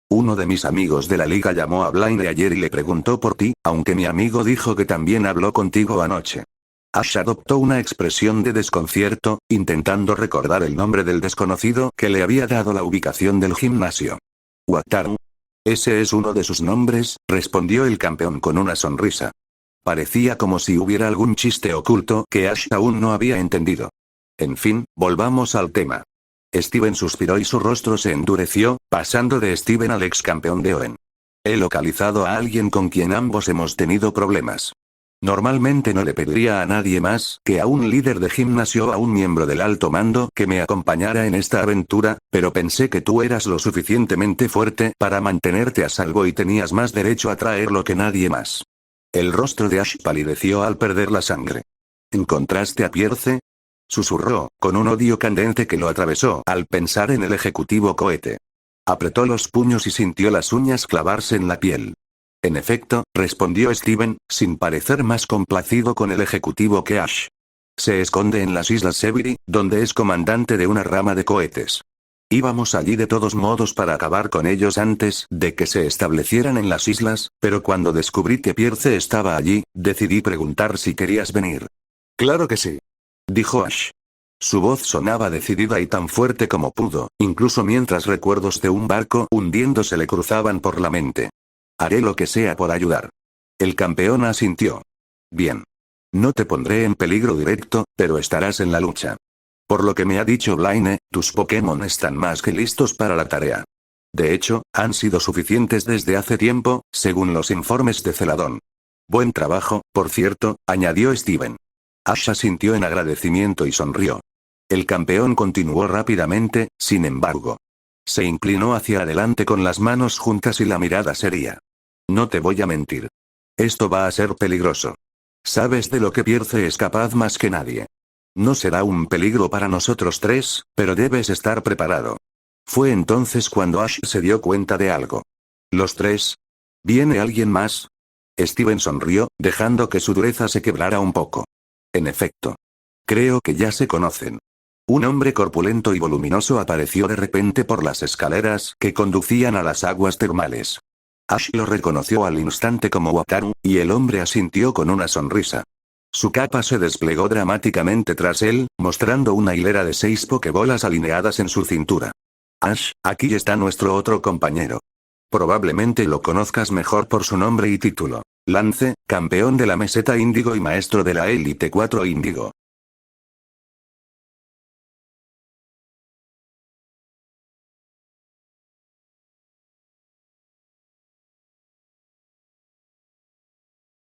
Uno de mis amigos de la liga llamó a Blaine ayer y le preguntó por ti, aunque mi amigo dijo que también habló contigo anoche». Ash adoptó una expresión de desconcierto, intentando recordar el nombre del desconocido que le había dado la ubicación del gimnasio. «Wataru. Ese es uno de sus nombres», respondió el campeón con una sonrisa. Parecía como si hubiera algún chiste oculto que Ash aún no había entendido. En fin, volvamos al tema. Steven suspiró y su rostro se endureció, pasando de Steven al ex campeón de Oen. «He localizado a alguien con quien ambos hemos tenido problemas. Normalmente no le pediría a nadie más que a un líder de gimnasio o a un miembro del alto mando que me acompañara en esta aventura, pero pensé que tú eras lo suficientemente fuerte para mantenerte a salvo y tenías más derecho a traerlo que nadie más». El rostro de Ash palideció al perder la sangre. «¿Encontraste a Pierce?», susurró, con un odio candente que lo atravesó al pensar en el ejecutivo cohete. Apretó los puños y sintió las uñas clavarse en la piel. En efecto, respondió Steven, sin parecer más complacido con el ejecutivo que Ash. Se esconde en las Islas Severi, donde es comandante de una rama de cohetes. Íbamos allí de todos modos para acabar con ellos antes de que se establecieran en las islas, pero cuando descubrí que Pierce estaba allí, decidí preguntar si querías venir. Claro que sí, dijo Ash. Su voz sonaba decidida y tan fuerte como pudo, incluso mientras recuerdos de un barco hundiéndose le cruzaban por la mente. Haré lo que sea por ayudar. El campeón asintió. Bien. No te pondré en peligro directo, pero estarás en la lucha. Por lo que me ha dicho Blaine, tus Pokémon están más que listos para la tarea. De hecho, han sido suficientes desde hace tiempo, según los informes de Celadón. Buen trabajo, por cierto, añadió Steven. Ash asintió en agradecimiento y sonrió. El campeón continuó rápidamente, sin embargo. Se inclinó hacia adelante con las manos juntas y la mirada seria. No te voy a mentir. Esto va a ser peligroso. Sabes de lo que Pierce es capaz más que nadie. No será un peligro para nosotros tres, pero debes estar preparado. Fue entonces cuando Ash se dio cuenta de algo. ¿Los tres? ¿Viene alguien más? Steven sonrió, dejando que su dureza se quebrara un poco. En efecto. Creo que ya se conocen. Un hombre corpulento y voluminoso apareció de repente por las escaleras que conducían a las aguas termales. Ash lo reconoció al instante como Wataru, y el hombre asintió con una sonrisa. Su capa se desplegó dramáticamente tras él, mostrando una hilera de 6 pokebolas alineadas en su cintura. Ash, aquí está nuestro otro compañero. Probablemente lo conozcas mejor por su nombre y título. Lance, campeón de la meseta Índigo y maestro de la Élite 4 Índigo.